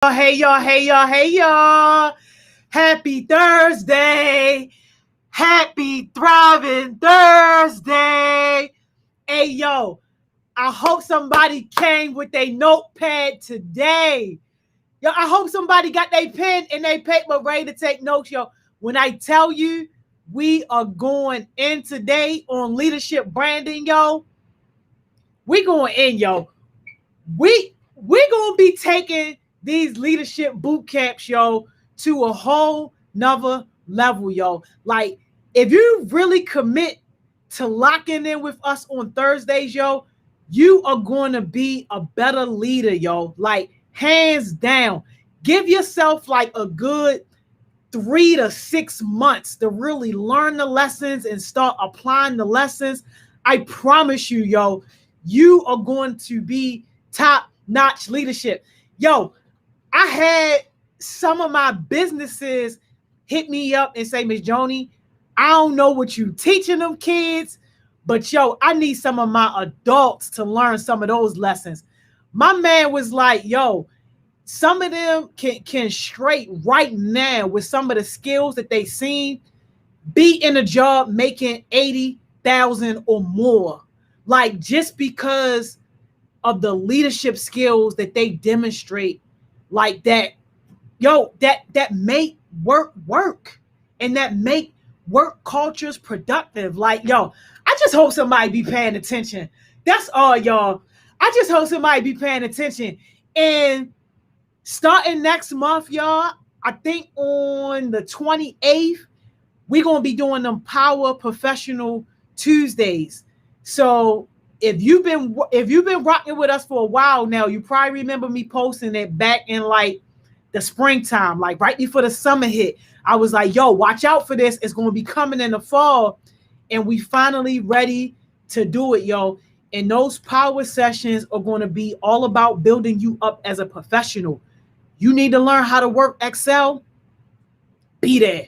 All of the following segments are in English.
Hey y'all, hey y'all, hey y'all. Happy Thursday. Happy thriving Thursday. Hey yo, I hope somebody came with a notepad today. Yo, I hope somebody got their pen and their paper ready to take notes, yo. When I tell you we are going in today on leadership branding, yo, we going in, yo. We gonna be taking these leadership boot camps, yo, to a whole nother level, yo. Like, if you really commit to locking in with us on Thursdays, yo, you are going to be a better leader, yo. Like, hands down. Give yourself like a good 3 to 6 months to really learn the lessons and start applying the lessons. I promise you, yo, you are going to be top-notch leadership. Yo, I had some of my businesses hit me up and say, Miss Joni, I don't know what you teaching them kids, but yo, I need some of my adults to learn some of those lessons. My man was like, yo, some of them can straight right now with some of the skills that they seen be in a job making 80,000 or more. Like, just because of the leadership skills that they demonstrate, like that, yo, that make work and that make work cultures productive. Like, yo, I just hope somebody be paying attention. That's all, y'all. I just hope somebody be paying attention. And starting next month, y'all, I think on the 28th, we're gonna be doing them Power Professional Tuesdays. So if you've been rocking with us for a while now, you probably remember me posting it back in like the springtime, like right before the summer hit. I was like, yo, watch out for this. It's going to be coming in the fall. And we finally ready to do it, yo. And those power sessions are going to be all about building you up as a professional. You need to learn how to work Excel? Be there.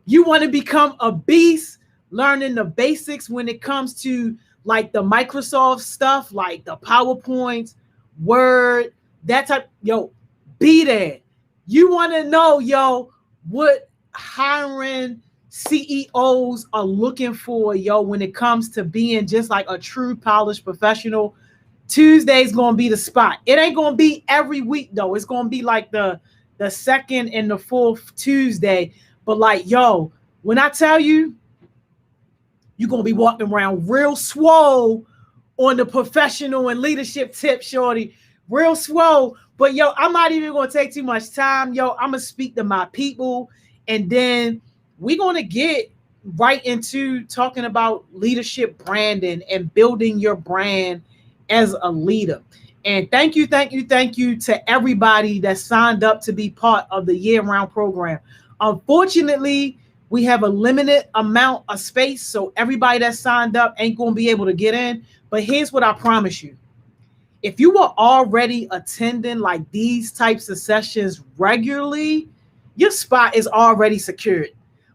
You want to become a beast, learning the basics when it comes to like the Microsoft stuff, like the PowerPoints, Word, that type, yo, be there. You want to know, yo, what hiring CEOs are looking for, yo, when it comes to being just like a true polished professional. Tuesday's going to be the spot. It ain't going to be every week, though. It's going to be like the second and the fourth Tuesday. But like, yo, when I tell you, you're going to be walking around real swole on the professional and leadership tip, shorty. Real swole. But, yo, I'm not even going to take too much time. Yo, I'm going to speak to my people. And then we're going to get right into talking about leadership branding and building your brand as a leader. And thank you to everybody that signed up to be part of the year-round program. Unfortunately, we have a limited amount of space, so everybody that signed up ain't going to be able to get in. But here's what I promise you. If you were already attending like these types of sessions regularly, your spot is already secured.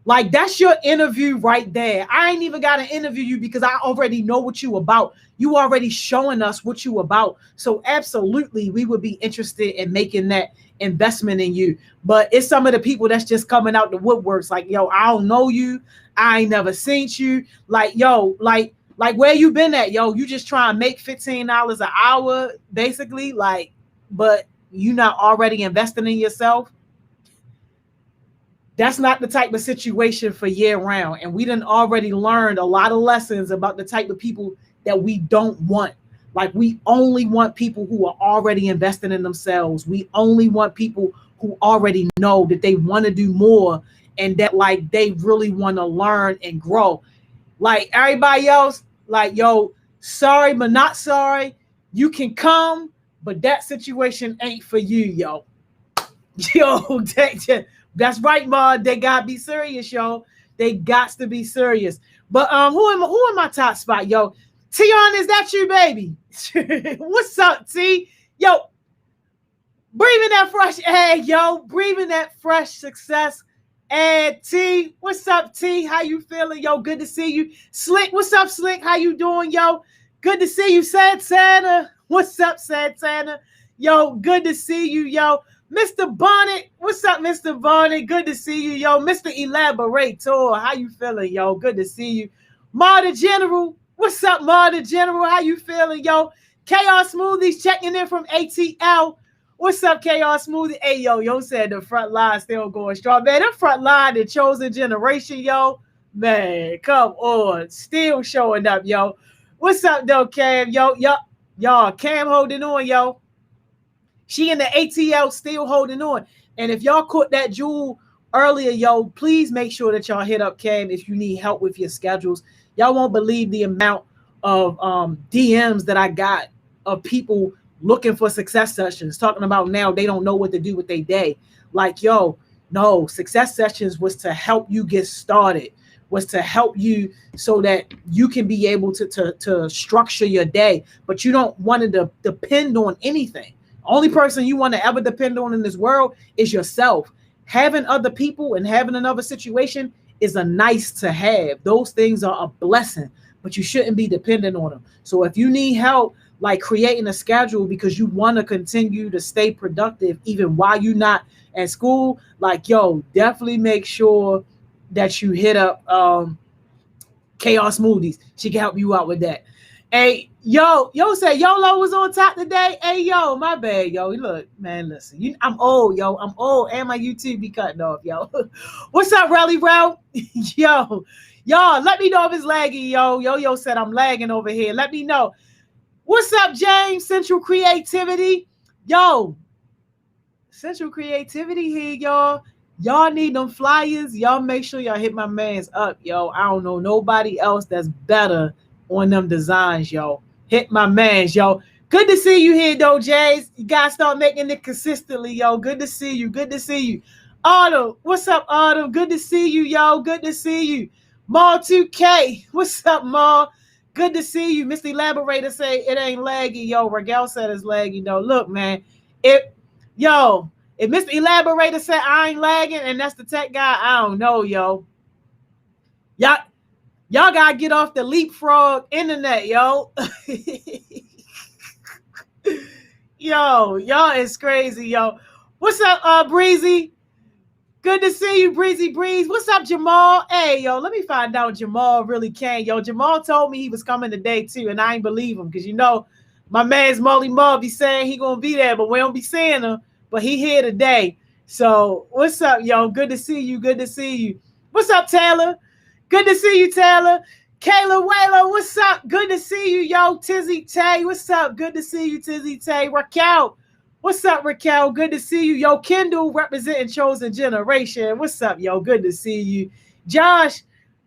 Like, that's your interview right there. I ain't even got to interview you because I already know what you about. You already showing us what you about. So absolutely, we would be interested in making that investment in you. But it's some of the people that's just coming out the woodworks. Like, yo, I don't know you. I ain't never seen you. Like, yo, like where you been at, yo? You just trying to make $15 an hour, basically. Like, but you not already investing in yourself. That's not the type of situation for year round. And we done already learned a lot of lessons about the type of people that we don't want. Like, we only want people who are already investing in themselves. We only want people who already know that they want to do more and that like they really want to learn and grow. Like everybody else, like, yo, sorry, but not sorry. You can come, but that situation ain't for you, yo. Yo, that's right, Ma. They gotta be serious, yo. They got to be serious. But who in my top spot, yo? Tion, is that you, baby? What's up, T? Yo, breathing that fresh air, yo. Breathing that fresh success. And T, what's up, T? How you feeling, yo? Good to see you. Slick, what's up, Slick? How you doing, yo? Good to see you, Sad Santa. What's up, Sad Santa? Yo, good to see you, yo. Mr. Bonnet, what's up, Mr. Bonnet? Good to see you, yo. Mr. Elaborator, how you feeling, yo? Good to see you. Ma the General, what's up, Ma the General? How you feeling, yo? Chaos Smoothies checking in from ATL. What's up, Chaos Smoothie? Hey, yo said the front line still going strong. Man, the front line, the chosen generation, yo. Man, come on. Still showing up, yo. What's up, though, Cam? Y'all, Cam holding on, yo. She in the ATL still holding on. And if y'all caught that jewel earlier, yo, please make sure that y'all hit up Cam if you need help with your schedules. Y'all won't believe the amount of DMs that I got of people looking for success sessions, talking about now they don't know what to do with their day. Like, yo, no, success sessions was to help you get started, was to help you so that you can be able to structure your day, but you don't want to depend on anything. Only person you want to ever depend on in this world is yourself. Having other people and having another situation is a nice to have. Those things are a blessing, but you shouldn't be dependent on them. So if you need help, like creating a schedule because you want to continue to stay productive even while you're not at school, like, yo, definitely make sure that you hit up Chaos Smoothies. She can help you out with that. Hey, yo said YOLO was on top today. Hey, yo, my bad, yo. Look, man, listen. I'm old, yo. I'm old, and my YouTube be cutting off, yo. What's up, Rally Bro? Yo, y'all, let me know if it's laggy, yo. Yo said I'm lagging over here. Let me know. What's up, James? Central Creativity. Yo, Central Creativity here, y'all. Y'all need them flyers. Y'all make sure y'all hit my mans up, yo. I don't know nobody else that's better on them designs, yo. Hit my mans, yo. Good to see you here, though, Jays. You guys start making it consistently, yo. Good to see you. Good to see you. Autumn, what's up, Autumn? Good to see you, yo. Good to see you. Maul 2K, what's up, Maul? Good to see you. Mr. Elaborator say it ain't laggy, yo. Regel said it's laggy, though. Look, man, if Mr. Elaborator said I ain't lagging and that's the tech guy, I don't know, yo. Y'all gotta get off the leapfrog internet, yo. Yo, y'all is crazy, yo. What's up, Breezy? Good to see you, Breezy Breeze. What's up, Jamal? Hey, yo, let me find out Jamal really can. Yo, Jamal told me he was coming today, too, and I ain't believe him because, you know, my man's Molly Mull be saying he gonna be there, but we don't be seeing him. But he here today. So what's up, yo? Good to see you. Good to see you. What's up, Taylor? Good to see you, Taylor. Kayla Wayla, what's up? Good to see you, yo. Tizzy Tay, what's up? Good to see you, Tizzy Tay. Raquel, what's up, Raquel? Good to see you, yo. Kendall representing Chosen Generation. What's up, yo? Good to see you. Josh,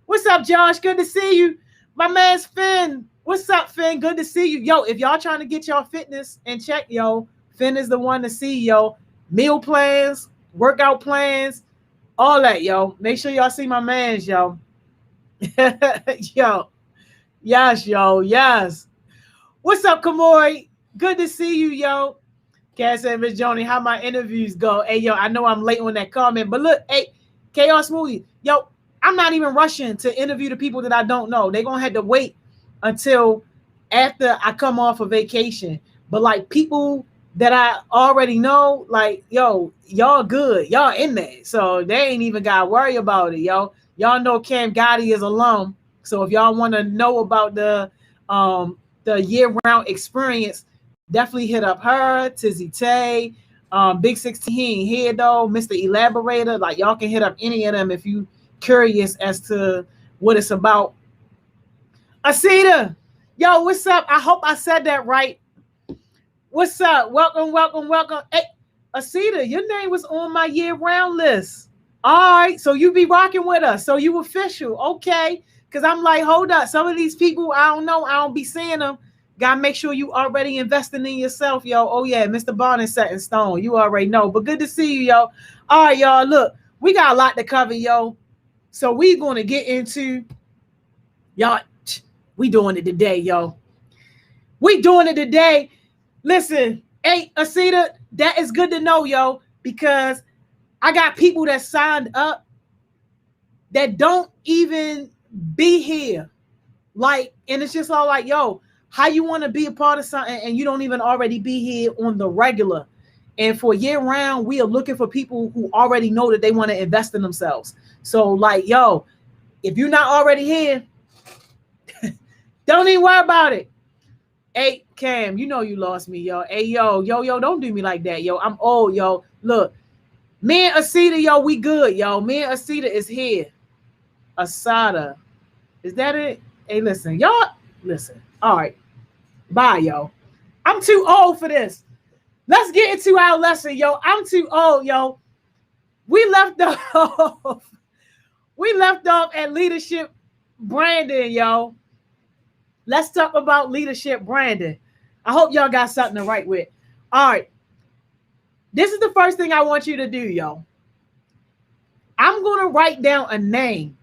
what's up, Josh? Good to see you. My man's Finn. What's up, Finn? Good to see you. Yo, if y'all trying to get y'all fitness in check, yo, Finn is the one to see, yo. Meal plans, workout plans, all that, yo. Make sure y'all see my mans, yo. Yo. Yes, yo. Yes. What's up, Kamori? Good to see you, yo. Cass and Miss Joni, how my interviews go? Hey, yo, I know I'm late on that comment, but look, hey, Chaos Smoothie, yo, I'm not even rushing to interview the people that I don't know. They're going to have to wait until after I come off of vacation. But, like, people that I already know, like, yo, y'all good. Y'all in there. So they ain't even got to worry about it, yo. Y'all know Cam Gotti is alum. So if y'all want to know about the year-round experience, definitely hit up her, Tizzy Tay, Big 16. He ain't here, though. Mr. Elaborator. Like, y'all can hit up any of them if you curious as to what it's about. Asita, yo, what's up? I hope I said that right. What's up? Welcome. Hey, Asita, your name was on my year-round list. All right, so you be rocking with us. So you official. Okay. Because I'm like, hold up. Some of these people, I don't know. I don't be seeing them. Got to make sure you already investing in yourself, yo. Oh, yeah, Mr. Bond is set in stone. You already know. But good to see you, yo. All right, y'all. Look, we got a lot to cover, yo. So we going to get into, y'all, we doing it today, yo. We doing it today. Listen, hey, Asita, that is good to know, yo, because I got people that signed up that don't even be here. Like, and it's just all like, yo, how you want to be a part of something and you don't even already be here on the regular? And for year round, we are looking for people who already know that they want to invest in themselves. So like, yo, if you're not already here, don't even worry about it. Hey, Cam, you know you lost me, yo. Hey, yo, don't do me like that, yo. I'm old, yo. Look, me and Asita, yo, we good, yo. Me and Asita is here. Asada. Is that it? Hey, listen, y'all, listen. All right. Bye, yo. I'm too old for this. Let's get into our lesson, yo. I'm too old, yo. We left off. We left off at leadership branding, yo. Let's talk about leadership branding. I hope y'all got something to write with. All right. This is the first thing I want you to do, yo. I'm going to write down a name.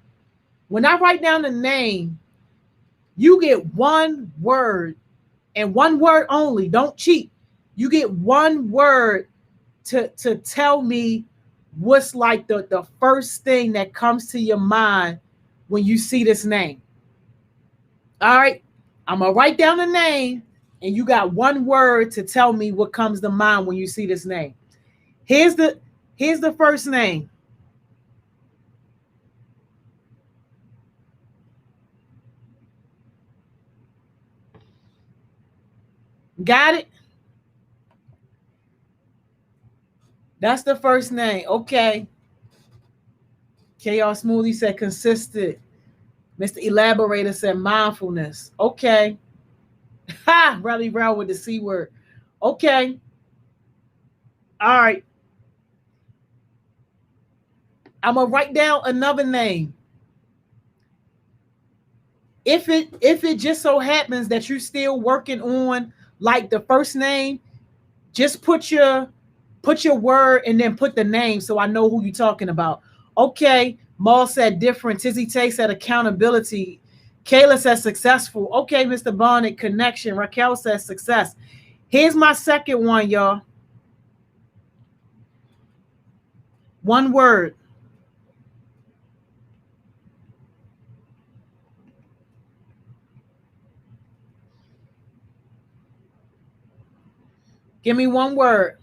When I write down the name, you get one word and one word only. Don't cheat. You get one word to tell me what's like the first thing that comes to your mind when you see this name. All right. I'm going to write down the name and you got one word to tell me what comes to mind when you see this name. Here's the first name. Got it? That's the first name. Okay. KR Smoothie said consistent. Mr. Elaborator said mindfulness. Okay. Ha! Rally Brown with the C word. Okay. All right. I'm gonna write down another name. If it just so happens that you're still working on like the first name, just put your word and then put the name so I know who you're talking about. Okay. Maul said different. Tizzy Tay said accountability. Kayla says successful. Okay, Mr. Bonnet, connection. Raquel says success. Here's my second one, y'all. One word. Give me one word.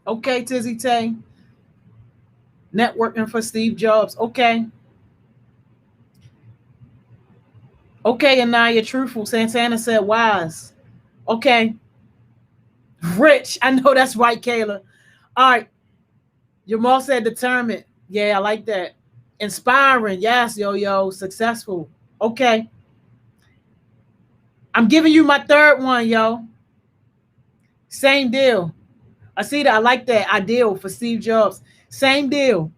Okay, Tizzy Tay. Networking for Steve Jobs. Okay. Okay, Anaya, truthful. Santana said wise. Okay. Rich. I know that's right, Kayla. All right. Jamal said determined. Yeah, I like that. Inspiring. Yes, yo. Successful. Okay. I'm giving you my third one, yo. Same deal. I see that. I like that. Ideal for Steve Jobs. Same deal.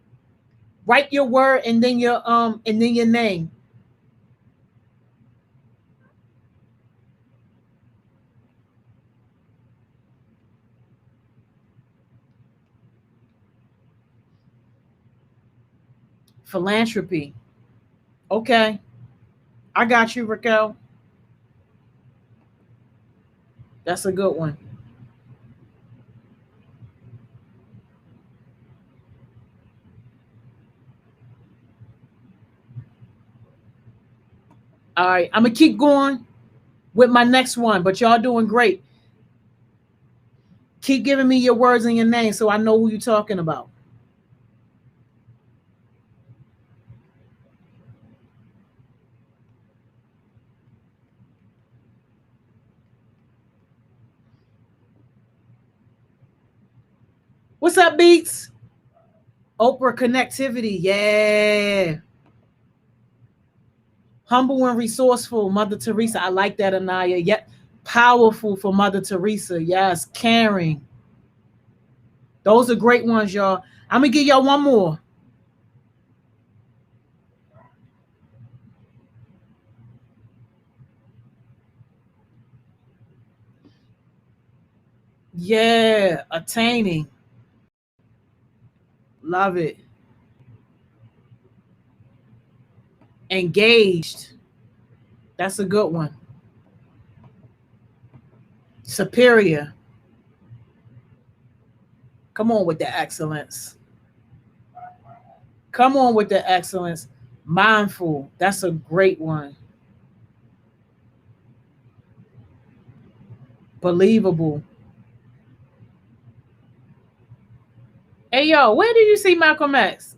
Write your word and then your name. Philanthropy. Okay. I got you, Raquel. That's a good one. All right. I'm going to keep going with my next one, but y'all doing great. Keep giving me your words and your name so I know who you're talking about. What's up, Beats? Oprah connectivity. Yeah. Humble and resourceful, Mother Teresa. I like that, Anaya. Yep. Powerful for Mother Teresa. Yes. Caring. Those are great ones, y'all. I'm going to give y'all one more. Yeah. Attaining. Love it. Engaged. That's a good one. Superior. Come on with the excellence. Come on with the excellence. Mindful. That's a great one. Believable. Hey yo, where did you see Malcolm X?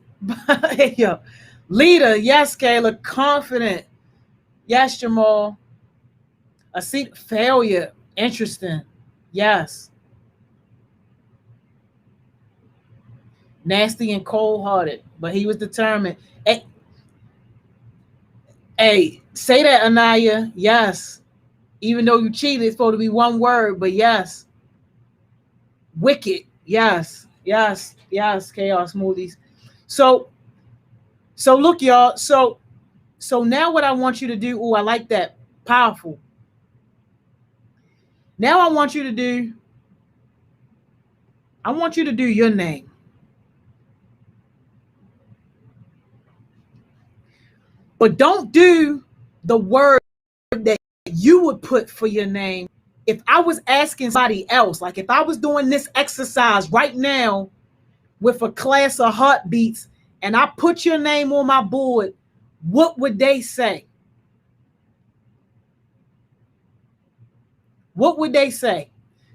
Hey yo. Leader, yes, Kayla. Confident. Yes, Jamal. A seat failure. Interesting. Yes. Nasty and cold hearted. But he was determined. Hey, hey, say that, Anaya. Yes. Even though you cheated, it's supposed to be one word, but yes. Wicked. Yes. Yes. Yes. Chaos smoothies. So look, y'all. So now what I want you to do, oh, I like that. Powerful. Now I want you to do your name. But don't do the word that you would put for your name. If I was asking somebody else, like if I was doing this exercise right now with a class of heartbeats and I put your name on my board, what would they say? What would they say?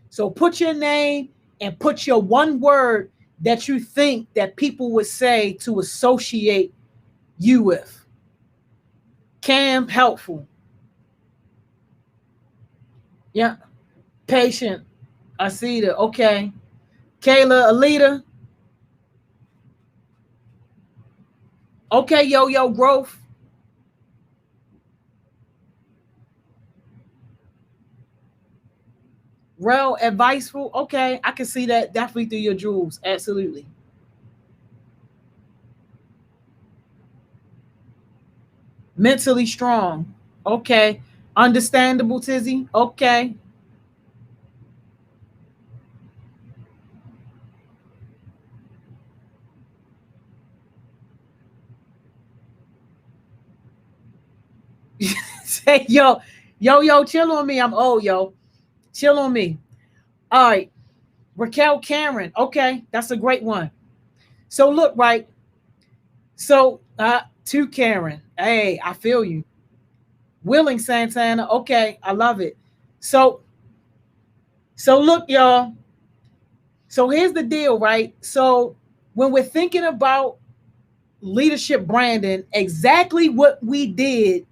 So put your name and put your one word that you think that people would say to associate you with. Cam, helpful. Yeah. Patient. Asita. Okay. Kayla, a leader. Okay, yo, growth. Real adviceful. Okay, I can see that definitely through your jewels. Absolutely. Mentally strong. Okay. Understandable, Tizzy. Okay. Say, yo, chill on me. I'm old, yo. Chill on me. All right. Raquel Karen. Okay, that's a great one. So look, right. So to Karen. Hey, I feel you. Willing Santana. Okay, I love it. So look, y'all. So here's the deal, right? So when we're thinking about leadership branding, exactly what we did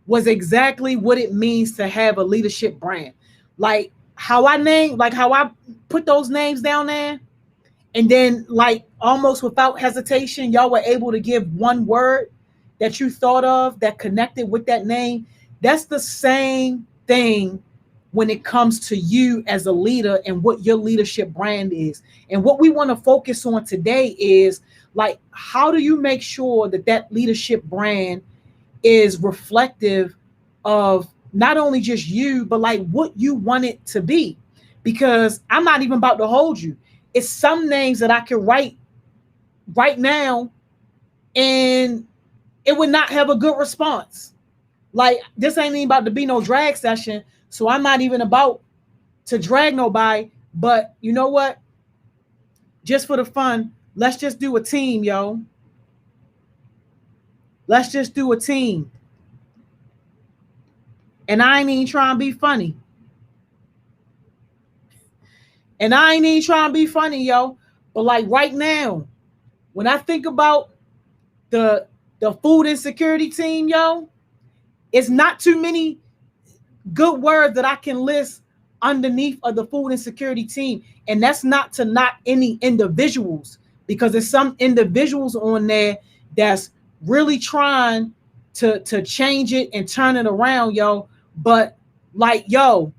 was exactly what it means to have a leadership brand. Like how I put those names down there, and then like almost without hesitation, y'all were able to give one word that you thought of that connected with that name. That's the same thing when it comes to you as a leader and what your leadership brand is. And what we want to focus on today is like, how do you make sure that that leadership brand is reflective of not only just you, but like what you want it to be? Because I'm not even about to hold you. It's some names that I can write right now and it would not have a good response. Like this ain't even about to be no drag session. So I'm not even about to drag nobody. But you know what? Just for the fun, let's just do a team, yo. Let's just do a team. And I ain't even trying to be funny. Yo. But like right now, when I think about the food insecurity team, yo, it's not too many good words that I can list underneath of the food insecurity team. And that's not to knock any individuals, because there's some individuals on there that's really trying to change it and turn it around, yo. But like, yo,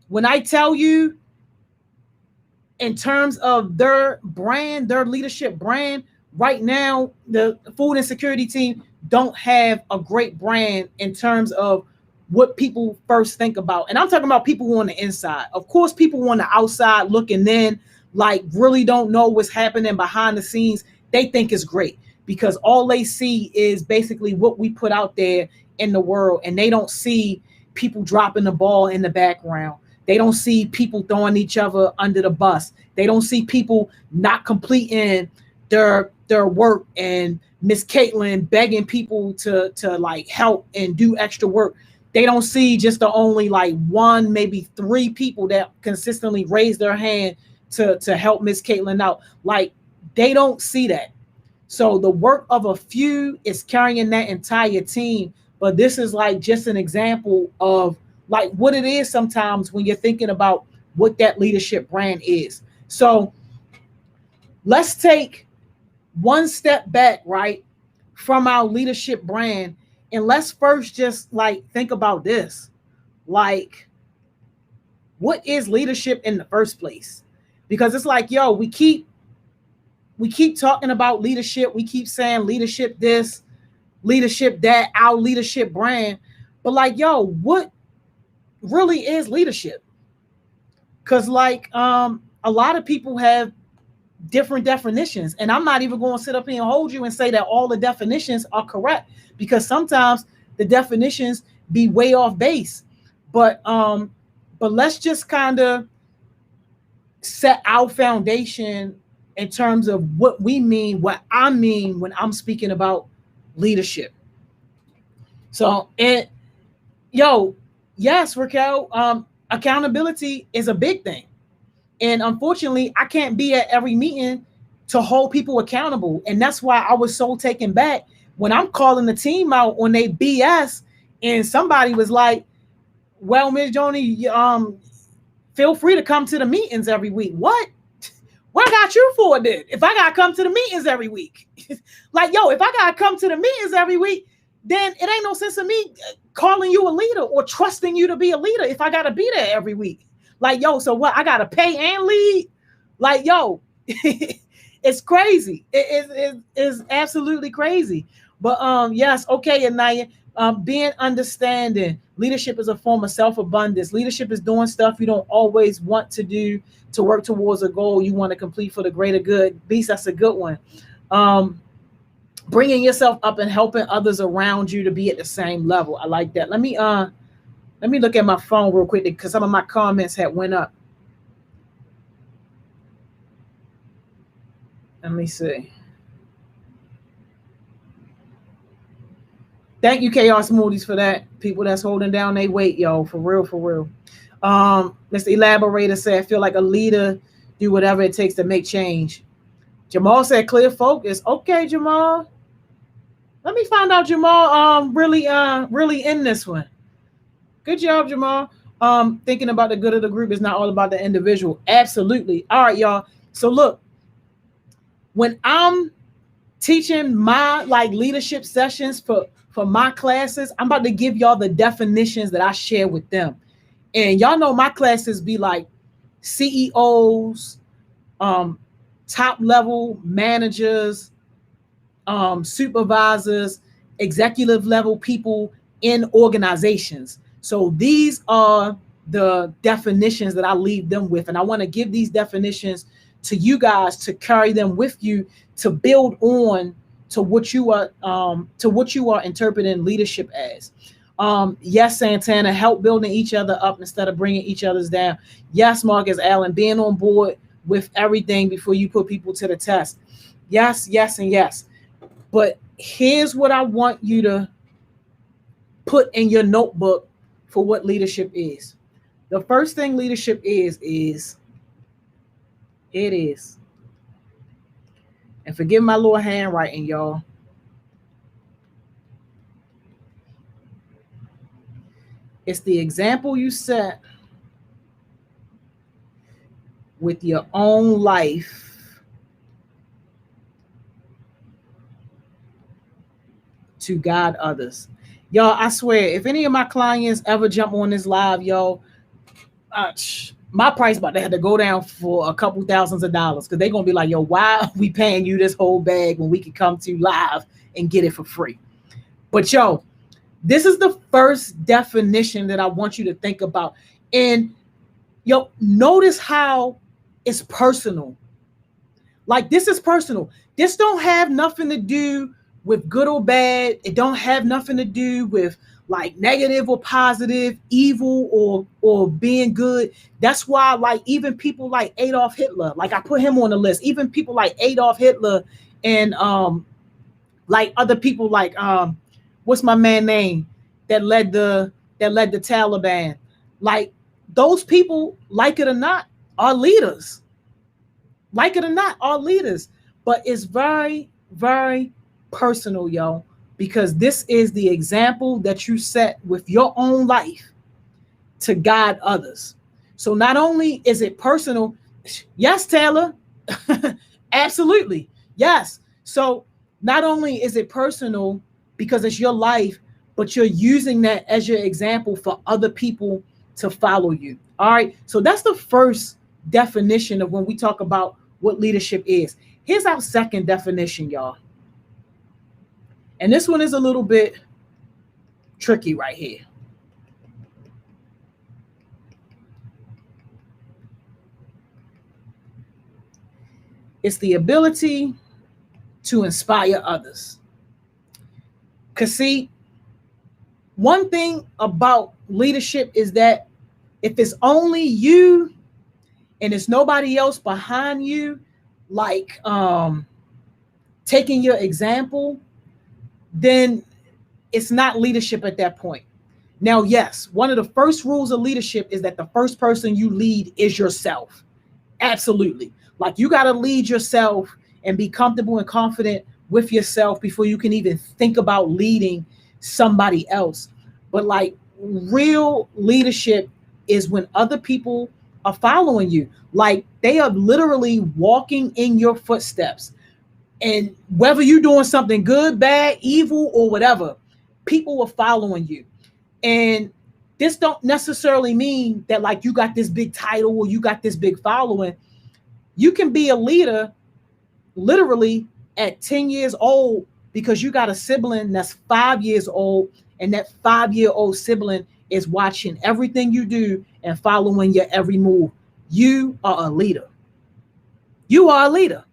when I tell you in terms of their brand, their leadership brand, right now, the food insecurity team don't have a great brand in terms of what people first think about. And I'm talking about people on the inside. Of course, people on the outside looking in, like really don't know what's happening behind the scenes. They think it's great because all they see is basically what we put out there in the world. And they don't see people dropping the ball in the background. They don't see people throwing each other under the bus. They don't see people not completing their work and Miss Caitlin begging people to like help and do extra work. They don't see just the only like one, maybe three people that consistently raise their hand to help Miss Caitlin out. Like they don't see that. So the work of a few is carrying that entire team. But this is like just an example of like what it is sometimes when you're thinking about what that leadership brand is. So let's take one step back, right, from our leadership brand. And let's first just like think about this. Like, what is leadership in the first place? Because it's like, yo, we keep talking about leadership. We keep saying leadership this, leadership that, our leadership brand. But like, yo, what really is leadership? Because like a lot of people have different definitions, and I'm not even going to sit up here and hold you and say that all the definitions are correct, because sometimes the definitions be way off base. But let's just kind of set our foundation in terms of what we mean, what I mean when I'm speaking about leadership. So, and yo, yes, Raquel, accountability is a big thing. And unfortunately, I can't be at every meeting to hold people accountable. And that's why I was so taken back when I'm calling the team out on they BS and somebody was like, well, Ms. Joni, feel free to come to the meetings every week. What I got you for then? If I got to come to the meetings every week? Like, yo, if I got to come to the meetings every week, then it ain't no sense of me calling you a leader or trusting you to be a leader if I got to be there every week. Like, yo, so what? I got to pay and lead? Like, yo, it's crazy. It is absolutely crazy. But yes, okay, Anaya, being understanding. Leadership is a form of self-abundance. Leadership is doing stuff you don't always want to do to work towards a goal you want to complete for the greater good. Beast, that's a good one. Bringing yourself up and helping others around you to be at the same level. I like that. Let me look at my phone real quick because some of my comments had went up. Let me see. Thank you, Chaos Smoothies, for that. People that's holding down their weight, yo, for real, for real. Mr. Elaborator said, I feel like a leader do whatever it takes to make change. Jamal said, clear focus. Okay, Jamal. Let me find out Jamal really in this one. Good job, Jamal. Thinking about the good of the group is not all about the individual. Absolutely. All right, y'all. So look, when I'm teaching my like leadership sessions for my classes, I'm about to give y'all the definitions that I share with them. And y'all know my classes be like CEOs, top level managers, supervisors, executive level people in organizations. So these are the definitions that I leave them with. And I want to give these definitions to you guys to carry them with you to build on to what you are interpreting leadership as. Yes, Santana, help building each other up instead of bringing each other's down. Yes, Marcus Allen, being on board with everything before you put people to the test. Yes, yes, and yes. But here's what I want you to put in your notebook for what leadership is. The first thing leadership is it is. And forgive my little handwriting, y'all. It's the example you set with your own life to guide others. Y'all, I swear, if any of my clients ever jump on this live, y'all, my price about to have to go down for a couple thousands of dollars because they're going to be like, yo, why are we paying you this whole bag when we can come to live and get it for free? But yo, this is the first definition that I want you to think about. And yo, notice how it's personal. Like this is personal. This don't have nothing to do with good or bad. It don't have nothing to do with like negative or positive, evil or being good. That's why like even people like Adolf Hitler, like I put him on the list, even people like Adolf Hitler and Like other people, like what's my man name that led the Taliban? Like those people, like it or not, are leaders. Like it or not, are leaders. But it's very, very personal, yo, because this is the example that you set with your own life to guide others. So not only is it personal, yes, Taylor, absolutely, yes. So not only is it personal because it's your life, but you're using that as your example for other people to follow you. All right. So that's the first definition of when we talk about what leadership is. Here's our second definition, y'all. And this one is a little bit tricky right here. It's the ability to inspire others. Because, see, one thing about leadership is that if it's only you and it's nobody else behind you, like taking your example, then it's not leadership at that point. Now, yes, one of the first rules of leadership is that the first person you lead is yourself. Absolutely. Like you got to lead yourself and be comfortable and confident with yourself before you can even think about leading somebody else. But like real leadership is when other people are following you. Like they are literally walking in your footsteps. And whether you're doing something good, bad, evil, or whatever, people are following you. And this don't necessarily mean that like you got this big title or you got this big following. You can be a leader literally at 10 years old because you got a sibling that's 5 years old, and that 5-year-old sibling is watching everything you do and following your every move. You are a leader. You are a leader.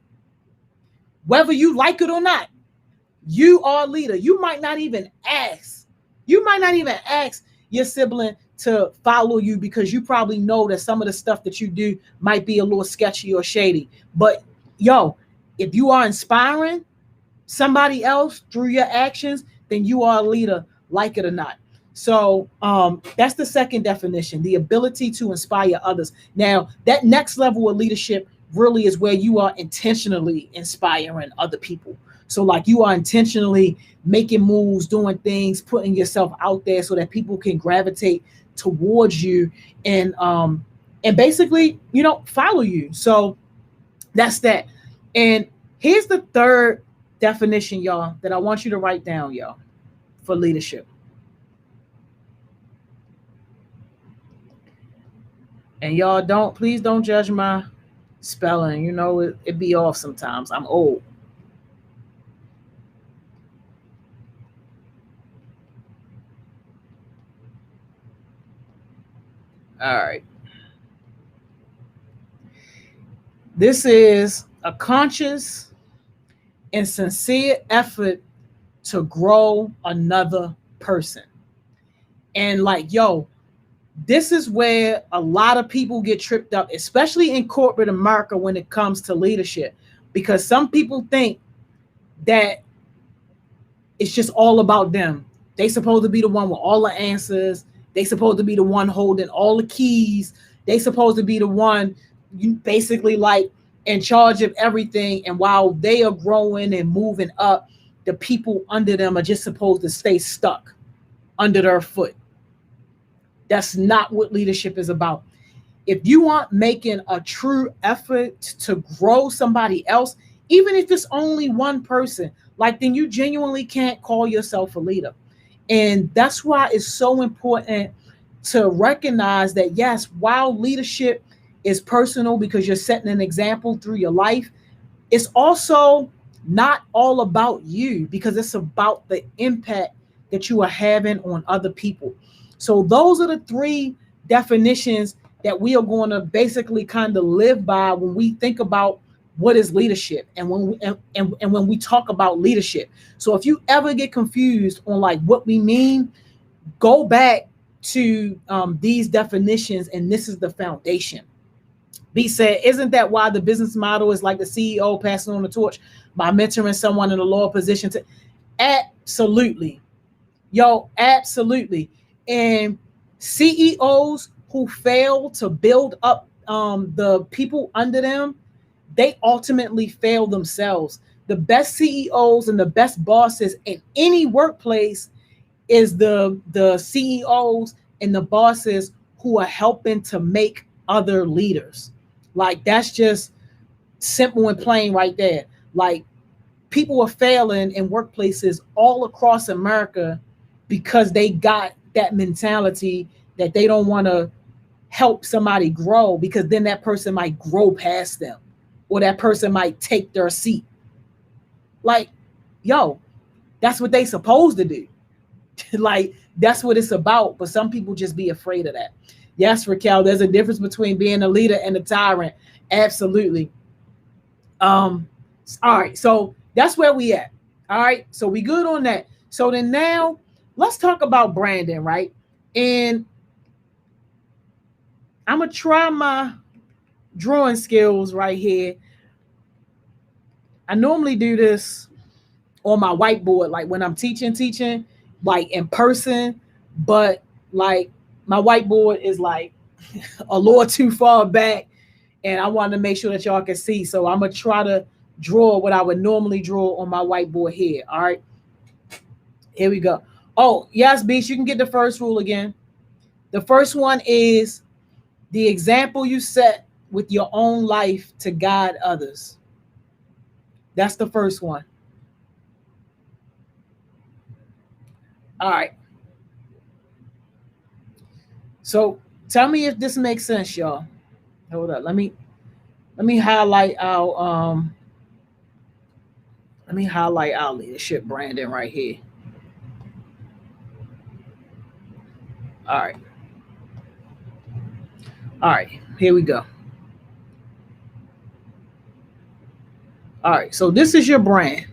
Whether you like it or not, you are a leader. You might not even ask. You might not even ask your sibling to follow you because you probably know that some of the stuff that you do might be a little sketchy or shady. But yo, if you are inspiring somebody else through your actions, then you are a leader, like it or not. So that's the second definition, the ability to inspire others. Now, that next level of leadership really is where you are intentionally inspiring other people. So like you are intentionally making moves, doing things, putting yourself out there so that people can gravitate towards you and basically, you know, follow you. So that's that. And here's the third definition, y'all, that I want you to write down, y'all, for leadership. And y'all please don't judge my spelling. You know, it be off sometimes. I'm old. All right. This is a conscious and sincere effort to grow another person. And like, yo, this is where a lot of people get tripped up, especially in corporate America when it comes to leadership, because some people think that it's just all about them. They supposed to be the one with all the answers. They supposed to be the one holding all the keys. They supposed to be the one basically like in charge of everything. And while they are growing and moving up, the people under them are just supposed to stay stuck under their foot. That's not what leadership is about. If you aren't making a true effort to grow somebody else, even if it's only one person, like then you genuinely can't call yourself a leader. And that's why it's so important to recognize that, yes, while leadership is personal because you're setting an example through your life, it's also not all about you because it's about the impact that you are having on other people. So those are the three definitions that we are going to basically kind of live by when we think about what is leadership and when we talk about leadership. So if you ever get confused on like what we mean, go back to these definitions, and this is the foundation. B said, isn't that why the business model is like the CEO passing on the torch? by mentoring someone in a lower position to absolutely. Yo, absolutely. And CEOs who fail to build up the people under them, they ultimately fail themselves. The best CEOs and the best bosses in any workplace is the CEOs and the bosses who are helping to make other leaders. Like that's just simple and plain right there. Like people are failing in workplaces all across America because they got that mentality that they don't want to help somebody grow because then that person might grow past them or that person might take their seat. Like, yo, that's what they supposed to do. Like, that's what it's about. But some people just be afraid of that. Yes, Raquel, there's a difference between being a leader and a tyrant. Absolutely. All right, so that's where we at. All right, so we good on that. So then now let's talk about branding, right? And I'm gonna try my drawing skills right here. I normally do this on my whiteboard, like when I'm teaching, like in person, but like my whiteboard is like a little too far back, and I wanted to make sure that y'all can see. So I'm gonna try to draw what I would normally draw on my whiteboard here. All right, here we go. Oh, yes, Beach, you can get the first rule again. The first one is the example you set with your own life to guide others. That's the first one. All right. So tell me if this makes sense, y'all. Hold up. Let me highlight our leadership branding right here. All right. All right, here we go. All right, so this is your brand.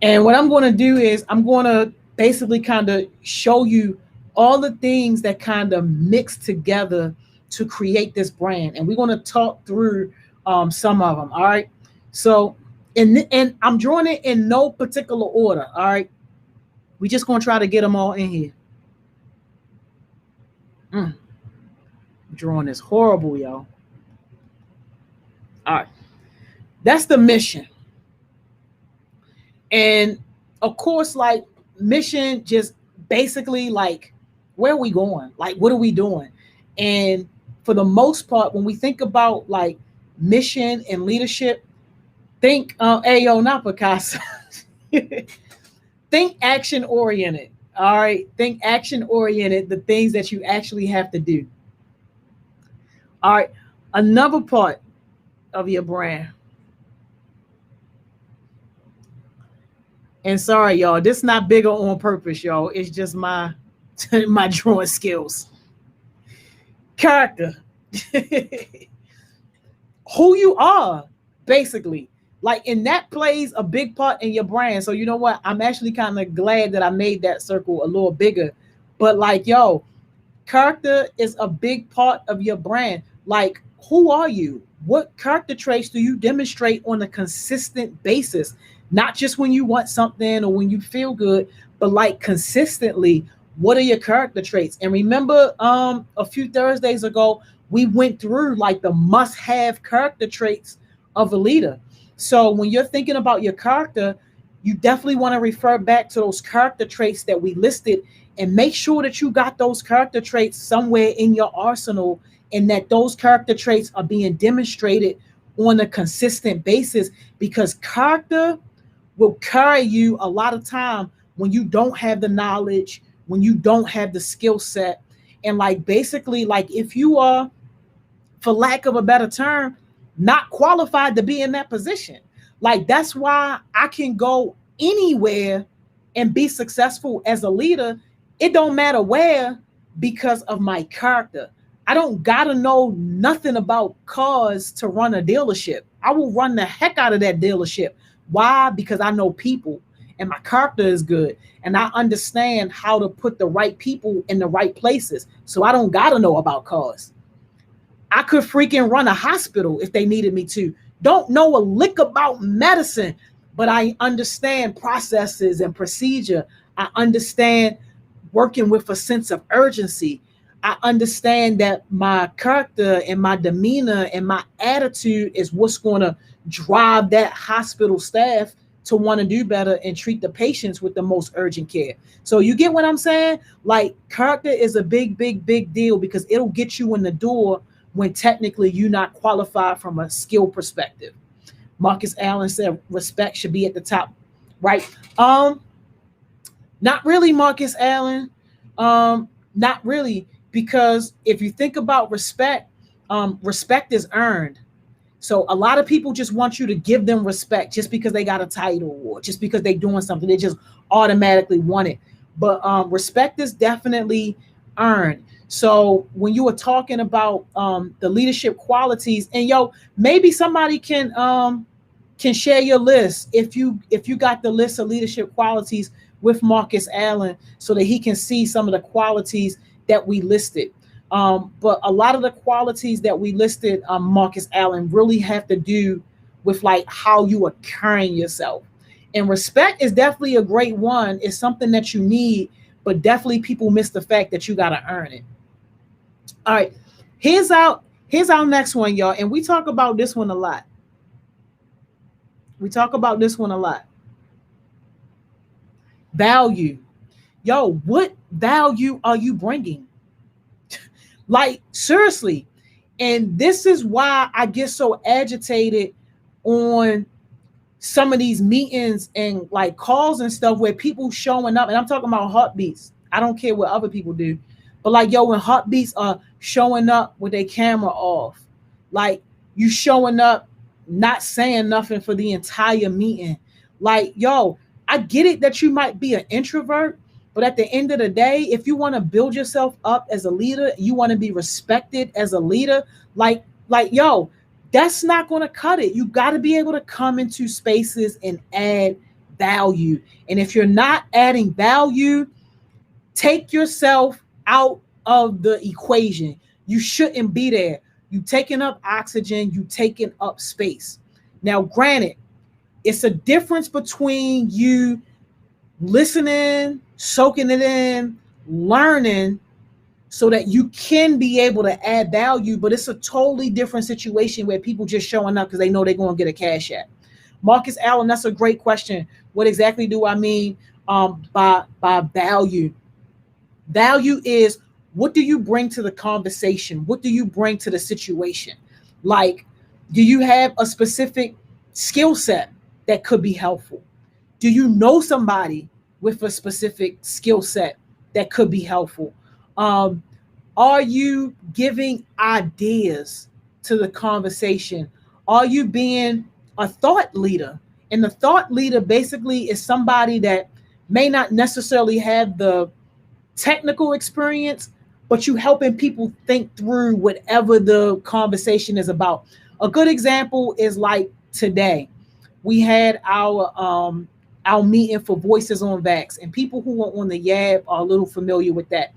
And what I'm going to do is I'm going to basically kind of show you all the things that kind of mix together to create this brand. And we're going to talk through some of them. All right. So, and I'm drawing it in no particular order. All right. We're just going to try to get them all in here. Drawing is horrible, y'all. All right. That's the mission. And of course, like mission, just basically like, where are we going? Like, what are we doing? And for the most part, when we think about like mission and leadership, think, not Picasso. Think action oriented. All right. Think action oriented, the things that you actually have to do. All right. Another part of your brand. And sorry, y'all, this is not bigger on purpose, y'all. It's just my drawing skills. Character. Who you are, basically. Like, and that plays a big part in your brand. So you know what? I'm actually kind of glad that I made that circle a little bigger. But like, yo, character is a big part of your brand. Like, who are you? What character traits do you demonstrate on a consistent basis? Not just when you want something or when you feel good, but like consistently, what are your character traits? And remember, a few Thursdays ago, we went through like the must-have character traits of a leader. So when you're thinking about your character, you definitely want to refer back to those character traits that we listed and make sure that you got those character traits somewhere in your arsenal and that those character traits are being demonstrated on a consistent basis, because character will carry you a lot of time when you don't have the knowledge, when you don't have the skill set. And like basically, like if you are, for lack of a better term, not qualified to be in that position. Like that's why I can go anywhere and be successful as a leader. It don't matter where, because of my character. I don't gotta know nothing about cars to run a dealership. I will run the heck out of that dealership. Why? Because I know people and my character is good. And I understand how to put the right people in the right places. So I don't gotta know about cars. I could freaking run a hospital if they needed me to. Don't know a lick about medicine, but I understand processes and procedure. I understand working with a sense of urgency. I understand that my character and my demeanor and my attitude is what's going to drive that hospital staff to want to do better and treat the patients with the most urgent care. So you get what I'm saying? Like, character is a big, big, big deal because it'll get you in the door when technically you're not qualified from a skill perspective. Marcus Allen said respect should be at the top, right? Not really, Marcus Allen. Not really, because if you think about respect, respect is earned. So a lot of people just want you to give them respect just because they got a title or just because they're doing something. They just automatically want it. But respect is definitely earned. So when you were talking about the leadership qualities, and maybe somebody can share your list if you got the list of leadership qualities with Marcus Allen so that he can see some of the qualities that we listed. But a lot of the qualities that we listed, Marcus Allen, really have to do with like how you are carrying yourself. And respect is definitely a great one. It's something that you need, but definitely people miss the fact that you got to earn it. All right, here's our next one, y'all. And we talk about this one a lot. Value. What value are you bringing? Like, seriously. And this is why I get so agitated on some of these meetings and like calls and stuff where people showing up, and I'm talking about heartbeats. I don't care what other people do, but like, when heartbeats are showing up with their camera off, like you showing up, not saying nothing for the entire meeting. Like, I get it that you might be an introvert, but at the end of the day, if you want to build yourself up as a leader, you want to be respected as a leader, that's not going to cut it. You got to be able to come into spaces and add value. And if you're not adding value, take yourself out of the equation. You shouldn't be there. You taking up oxygen, you taking up space. Now, granted, it's a difference between you listening, soaking it in, learning so that you can be able to add value, but it's a totally different situation where people just showing up because they know they're going to get a cash app. Marcus Allen, that's a great question. What exactly do I mean by value? Value is, what do you bring to the conversation? What do you bring to the situation? Like, do you have a specific skill set that could be helpful? Do you know somebody with a specific skill set that could be helpful? Are you giving ideas to the conversation? Are you being a thought leader? And the thought leader basically is somebody that may not necessarily have the technical experience, but you helping people think through whatever the conversation is about. A good example is like today. We had our meeting for Voices on Vax, and people who are on the YAB are a little familiar with that.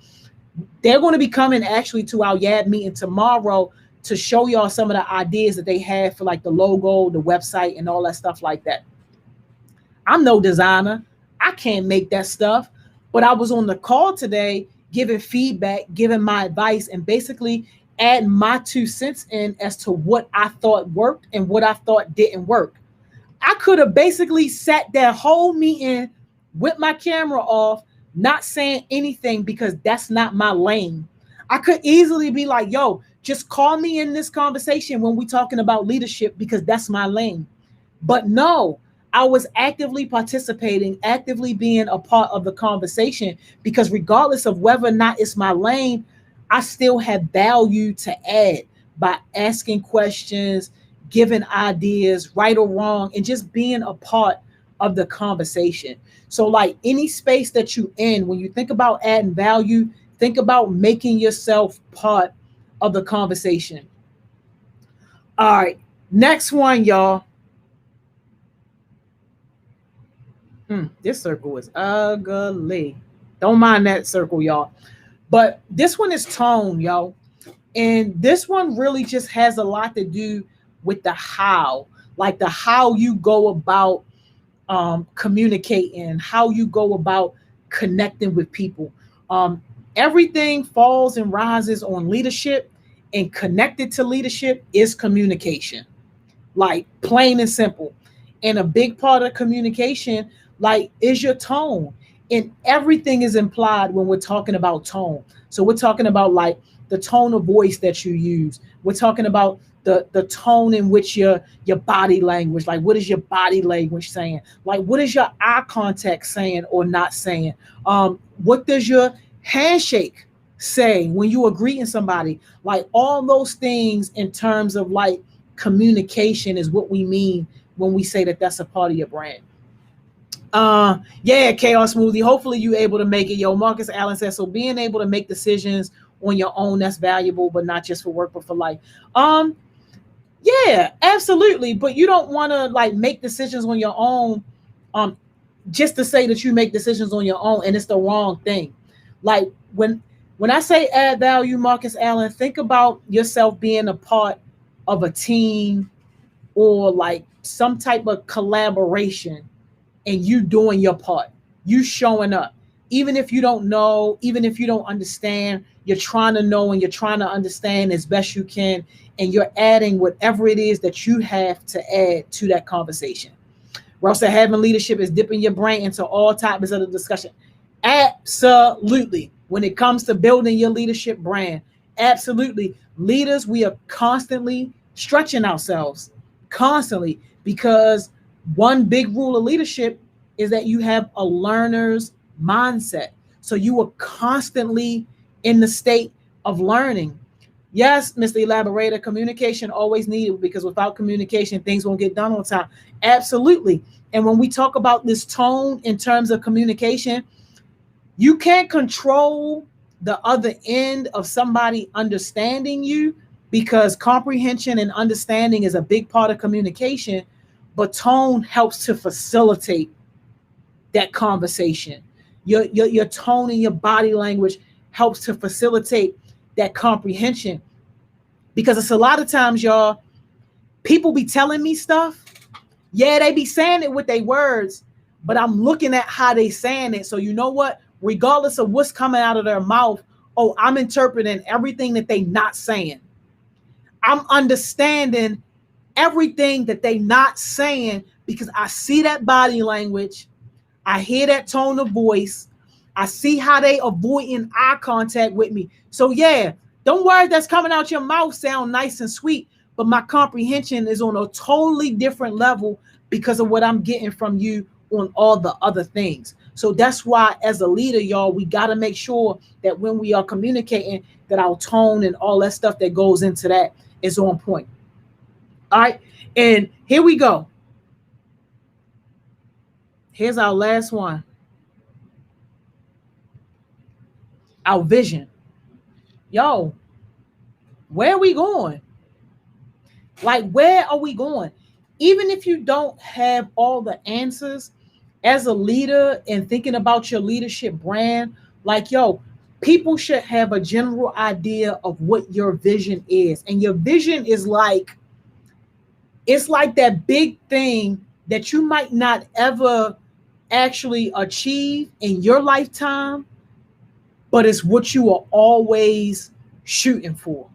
They're going to be coming actually to our YAB meeting tomorrow to show y'all some of the ideas that they have for like the logo, the website, and all that stuff like that. I'm no designer. I can't make that stuff, but I was on the call today giving feedback, giving my advice, and basically adding my 2 cents in as to what I thought worked and what I thought didn't work. I could have basically sat that whole meeting with my camera off, not saying anything because that's not my lane. I could easily be like, just call me in this conversation when we're talking about leadership because that's my lane. But no, I was actively participating, actively being a part of the conversation because regardless of whether or not it's my lane, I still have value to add by asking questions, giving ideas, right or wrong, and just being a part of the conversation. So like any space that you in, when you think about adding value, think about making yourself part of the conversation. All right, next one, y'all. This circle is ugly. Don't mind that circle, y'all. But this one is tone, y'all. And this one really just has a lot to do with the how, like the how you go about communicating, how you go about connecting with people. Um, Everything falls and rises on leadership, and connected to leadership is communication, like plain and simple. And a big part of communication, like, is your tone. And everything is implied when we're talking about tone. So we're talking about like the tone of voice that you use. We're talking about the tone in which your body language, like what is your body language saying? Like what is your eye contact saying or not saying? What does your handshake say when you are greeting somebody? Like all those things in terms of like communication is what we mean when we say that that's a part of your brand. Yeah, Chaos Smoothie. Hopefully you able to make it. Yo, Marcus Allen says, so being able to make decisions on your own, that's valuable, but not just for work, but for life. Yeah, absolutely. But you don't want to like make decisions on your own, um, just to say that you make decisions on your own, and it's the wrong thing. Like when I say add value, Marcus Allen, think about yourself being a part of a team or like some type of collaboration, and you doing your part, you showing up, even if you don't know, even if you don't understand, you're trying to know and you're trying to understand as best you can, and you're adding whatever it is that you have to add to that conversation. Ross said having leadership is dipping your brain into all topics of the discussion. Absolutely. When it comes to building your leadership brand, absolutely. Leaders, we are constantly stretching ourselves, constantly, because one big rule of leadership is that you have a learner's mindset. So you are constantly in the state of learning. Yes, Mr. Elaborator, communication always needed, because without communication, things won't get done on time. Absolutely. And when we talk about this tone in terms of communication, you can't control the other end of somebody understanding you, because comprehension and understanding is a big part of communication, but tone helps to facilitate that conversation. Your tone and your body language helps to facilitate that comprehension, because it's a lot of times, y'all, people be telling me stuff. Yeah, they be saying it with their words, but I'm looking at how they saying it. So you know what? Regardless of what's coming out of their mouth, oh, I'm interpreting everything that they not saying. I'm understanding everything that they not saying, because I see that body language. I hear that tone of voice. I see how they avoiding eye contact with me. So yeah, don't worry, that's coming out your mouth sound nice and sweet, but my comprehension is on a totally different level because of what I'm getting from you on all the other things. So that's why as a leader, y'all, we got to make sure that when we are communicating, that our tone and all that stuff that goes into that is on point. All right. And here we go. Here's our last one. Our vision. Yo, where are we going? Like, where are we going? Even if you don't have all the answers as a leader and thinking about your leadership brand, like, yo, people should have a general idea of what your vision is. And your vision is like, it's like that big thing that you might not ever actually achieve in your lifetime, but it's what you are always shooting for.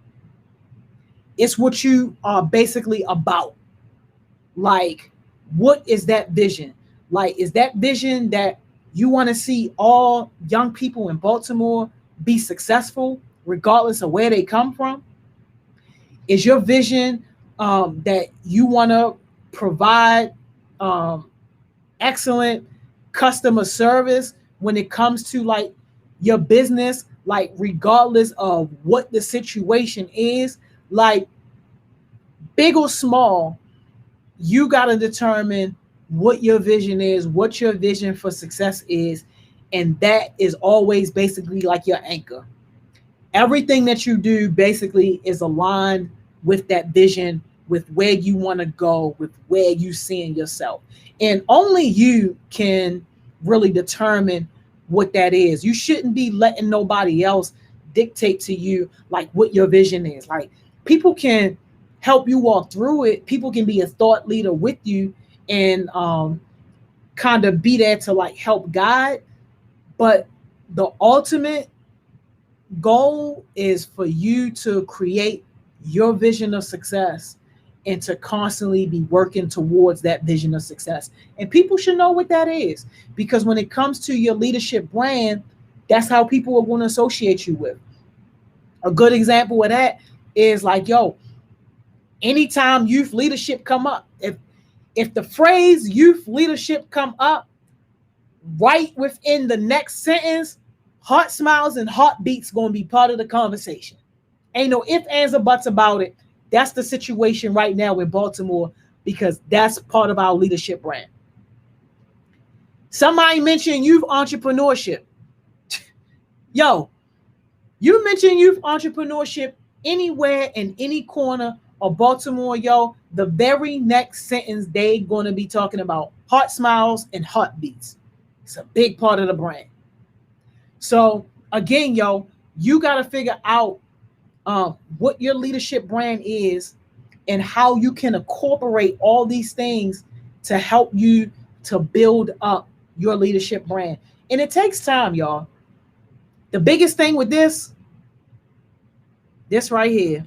It's what you are basically about. Like, what is that vision? Like, is that vision that you want to see all young people in Baltimore be successful, regardless of where they come from? Is your vision that you want to provide excellent customer service when it comes to like your business, like regardless of what the situation is, like big or small, you got to determine what your vision is, what your vision for success is. And that is always basically like your anchor. Everything that you do basically is aligned with that vision, with where you want to go, with where you seeing yourself. And only you can really determine what that is. You shouldn't be letting nobody else dictate to you like what your vision is. Like people can help you walk through it. People can be a thought leader with you and kind of be there to like help guide. But the ultimate goal is for you to create your vision of success and to constantly be working towards that vision of success. And people should know what that is, because when it comes to your leadership brand, that's how people are going to associate you with. A good example of that is like, yo, anytime youth leadership come up, if the phrase youth leadership come up, right within the next sentence, heart smiles and heartbeats going to be part of the conversation. Ain't no ifs, ands, or buts about it. That's the situation right now in Baltimore, because that's part of our leadership brand. Somebody mentioned youth entrepreneurship. Yo, you mention youth entrepreneurship anywhere in any corner of Baltimore, yo, the very next sentence they going to be talking about heart smiles and heartbeats. It's a big part of the brand. So again, yo, you got to figure out what your leadership brand is and how you can incorporate all these things to help you to build up your leadership brand. And it takes time, y'all. The biggest thing with this right here,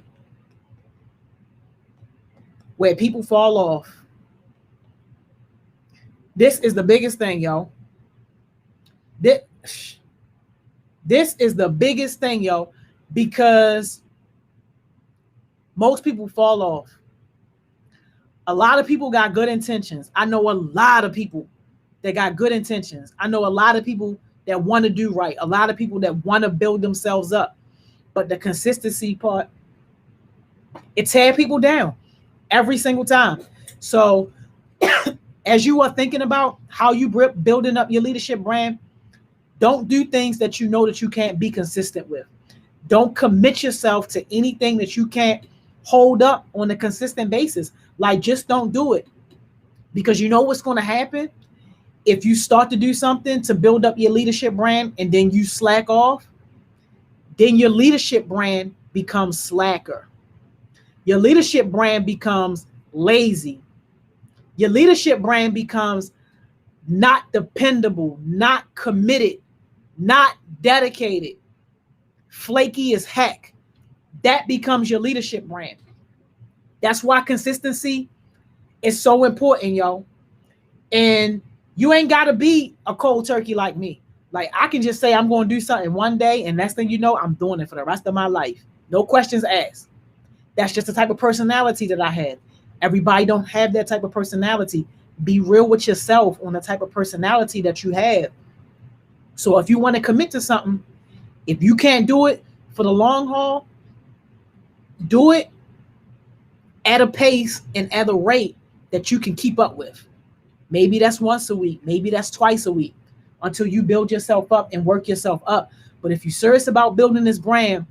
where people fall off, this is the biggest thing, yo. This is the biggest thing, yo, because most people fall off. A lot of people got good intentions. I know a lot of people that got good intentions. I know a lot of people that want to do right. A lot of people that want to build themselves up. But the consistency part, it tear people down every single time. So as you are thinking about how you building up your leadership brand, don't do things that you know that you can't be consistent with. Don't commit yourself to anything that you can't hold up on a consistent basis. Like, just don't do it. Because you know what's going to happen? If you start to do something to build up your leadership brand and then you slack off, then your leadership brand becomes slacker. Your leadership brand becomes lazy. Your leadership brand becomes not dependable, not committed, not dedicated, flaky as heck. That becomes your leadership brand. That's why consistency is so important, yo. And you ain't got to be a cold turkey like me. Like, I can just say I'm going to do something one day, and next thing you know, I'm doing it for the rest of my life. No questions asked. That's just the type of personality that I have. Everybody don't have that type of personality. Be real with yourself on the type of personality that you have. So if you want to commit to something, if you can't do it for the long haul, do it at a pace and at a rate that you can keep up with. Maybe that's once a week. Maybe that's twice a week until you build yourself up and work yourself up. But if you're serious about building this brand,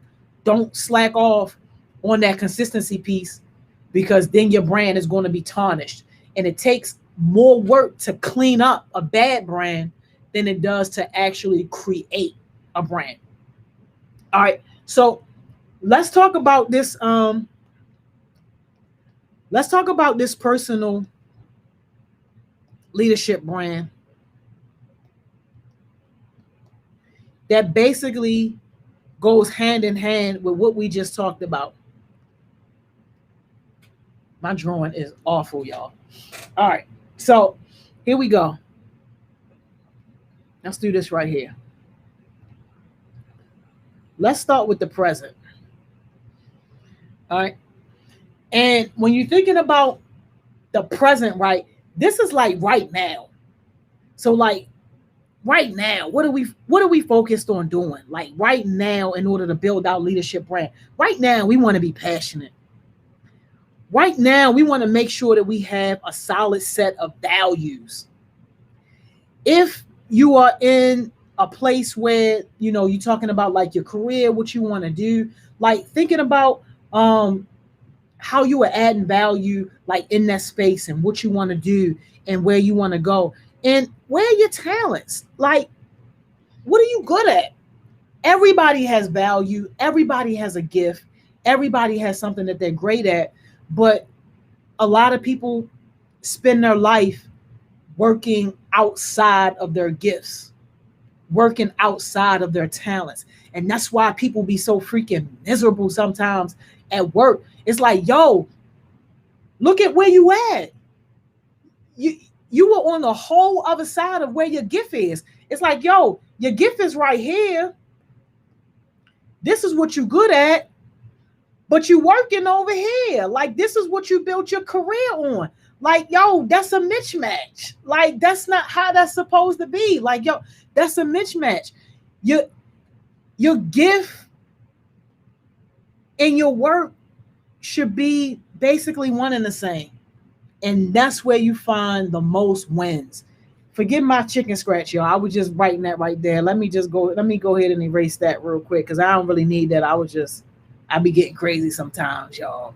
don't slack off on that consistency piece, because then your brand is going to be tarnished. And it takes more work to clean up a bad brand than it does to actually create a brand. All right. So let's talk about this. Let's talk about this personal leadership brand that basically goes hand in hand with what we just talked about. My drawing is awful, y'all. All right, so here we go. Let's do this right here. Let's start with the present. All right. And when you're thinking about the present, right, this is like right now. So like right now, what are we focused on doing? Like right now, in order to build our leadership brand, right now, we want to be passionate. Right now, we want to make sure that we have a solid set of values. If you are in a place where, you know, you're talking about like your career, what you want to do, like thinking about how you are adding value, like in that space, and what you want to do and where you want to go, and where are your talents? Like, what are you good at? Everybody has value. Everybody has a gift. Everybody has something that they're great at. But a lot of people spend their life working outside of their gifts, working outside of their talents. And that's why people be so freaking miserable sometimes at work. It's like, yo, look at where you at. You were on the whole other side of where your gift is. It's like, yo, your gift is right here. This is what you're good at, but you working over here. Like, this is what you built your career on. Like, yo, that's a mismatch. Like, that's not how that's supposed to be. Like, yo, that's a mismatch. Your gift and your work should be basically one and the same. And that's where you find the most wins. Forget my chicken scratch, y'all. I was just writing that right there. Let me go ahead and erase that real quick, because I don't really need that. I be getting crazy sometimes, y'all.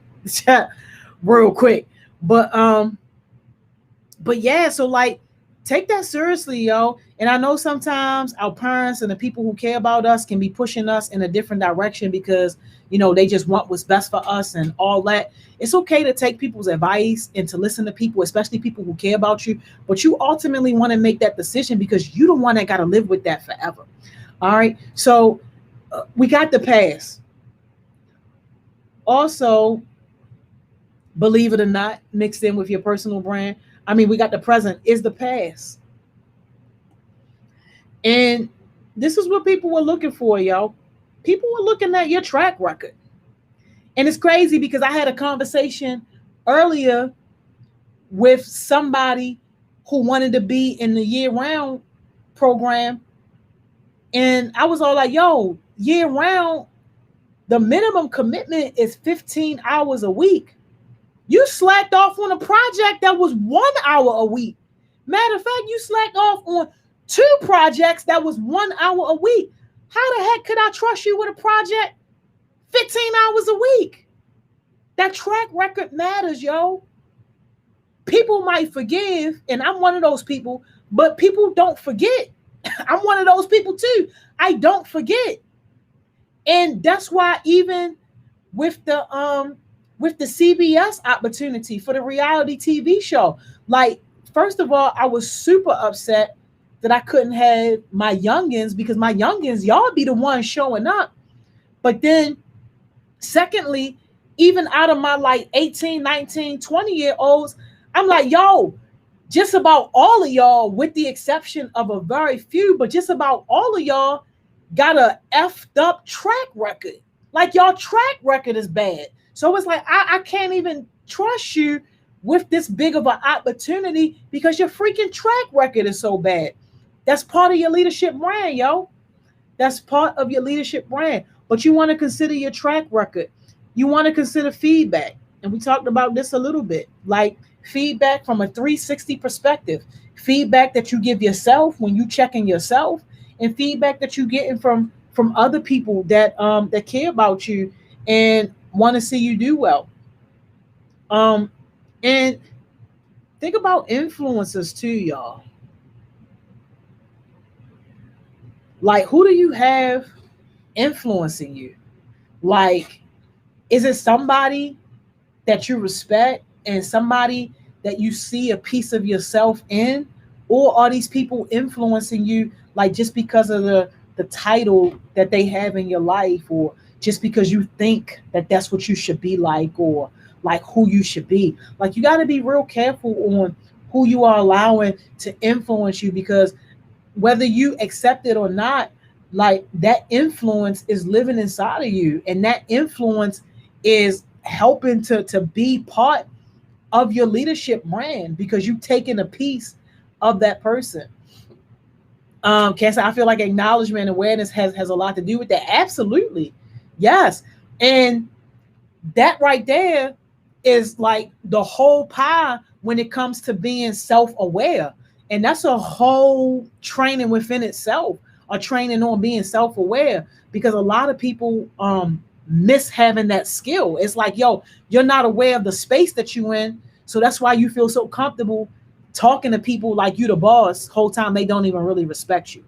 Real quick. But yeah, so like, take that seriously, yo. And I know sometimes our parents and the people who care about us can be pushing us in a different direction because, you know, they just want what's best for us and all that. It's okay to take people's advice and to listen to people, especially people who care about you. But you ultimately want to make that decision because you're the one that got to live with that forever. All right. So we got the past. Also, believe it or not, mixed in with your personal brand. I mean, we got the present is the past. And this is what people were looking for, yo. People were looking at your track record. And it's crazy because I had a conversation earlier with somebody who wanted to be in the year-round program. And I was all like, yo, year-round, the minimum commitment is 15 hours a week. You slacked off on a project that was 1 hour a week. Matter of fact, you slacked off on 2 projects that was 1 hour a week. How the heck could I trust you with a project 15 hours a week? That track record matters, yo. People might forgive, and I'm one of those people, but people don't forget. I'm one of those people too. I don't forget. And that's why even with the CBS opportunity for the reality TV show, like, first of all, I was super upset that I couldn't have my youngins, because my youngins, y'all be the ones showing up. But then secondly, even out of my like 18, 19, 20-year-olds, I'm like, yo, just about all of y'all, with the exception of a very few, but just about all of y'all got a effed up track record. Like, y'all track record is bad. So it's like, I can't even trust you with this big of an opportunity because your freaking track record is so bad. That's part of your leadership brand, yo. That's part of your leadership brand. But you want to consider your track record. You want to consider feedback. And we talked about this a little bit, like feedback from a 360 perspective, feedback that you give yourself when you checking yourself, and feedback that you getting from other people that that care about you and want to see you do well. And think about influencers too, y'all. Like, who do you have influencing you? Like, is it somebody that you respect and somebody that you see a piece of yourself in? Or are these people influencing you like just because of the title that they have in your life, or just because you think that that's what you should be like, or like who you should be? Like, you got to be real careful on who you are allowing to influence you, because whether you accept it or not, like, that influence is living inside of you, and that influence is helping to be part of your leadership brand because you've taken a piece of that person. Cancer, I feel like acknowledgement and awareness has a lot to do with that. Absolutely. Yes. And that right there is like the whole pie when it comes to being self-aware. And that's a whole training within itself, a training on being self-aware, because a lot of people miss having that skill. It's like, yo, you're not aware of the space that you're in. So that's why you feel so comfortable talking to people like you the boss whole time they don't even really respect you.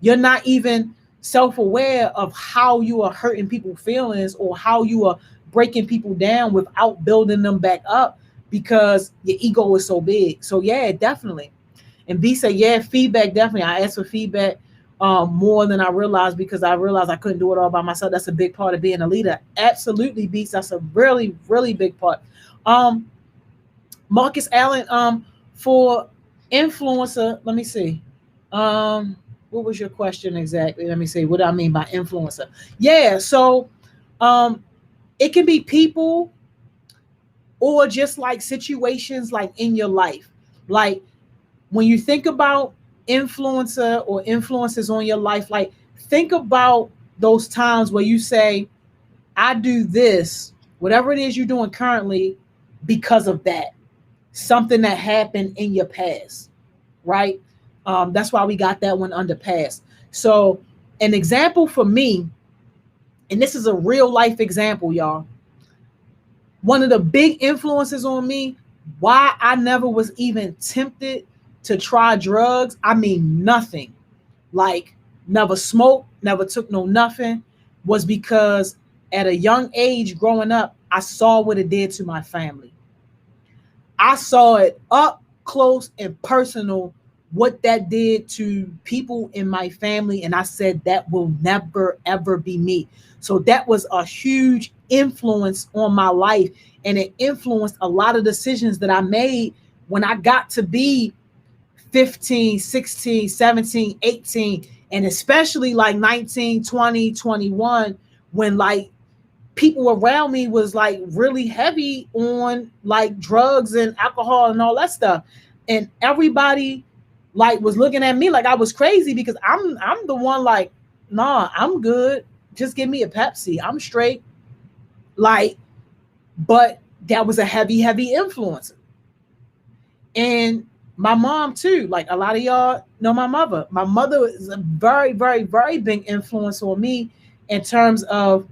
You're not even self-aware of how you are hurting people's feelings or how you are breaking people down without building them back up because your ego is so big. So yeah, definitely. And B said, yeah, feedback, definitely. I asked for feedback more than I realized because I realized I couldn't do it all by myself. That's a big part of being a leader. Absolutely, Beats. That's a really, really big part. Marcus Allen, for influencer, let me see. What was your question exactly? Let me see. What do I mean by influencer? Yeah, so it can be people or just like situations like in your life. Like when you think about influencer or influences on your life, like think about those times where you say, I do this, whatever it is you're doing currently, because of that. Something that happened in your past, right? That's why we got that one under past. So, an example for me, and this is a real life example, y'all. One of the big influences on me, why I never was even tempted to try drugs. I mean, nothing. Like, never smoked, never took no nothing, was because at a young age growing up, I saw what it did to my family. I saw it up close and personal what that did to people in my family. And I said, that will never, ever be me. So that was a huge influence on my life. And it influenced a lot of decisions that I made when I got to be 15, 16, 17, 18, and especially like 19, 20, 21, when like people around me was like really heavy on like drugs and alcohol and all that stuff. And everybody like was looking at me like I was crazy because I'm the one like, nah, I'm good. Just give me a Pepsi. I'm straight. Like, but that was a heavy, heavy influence. And my mom too. Like a lot of y'all know my mother. My mother is a very, very, very big influence on me in terms of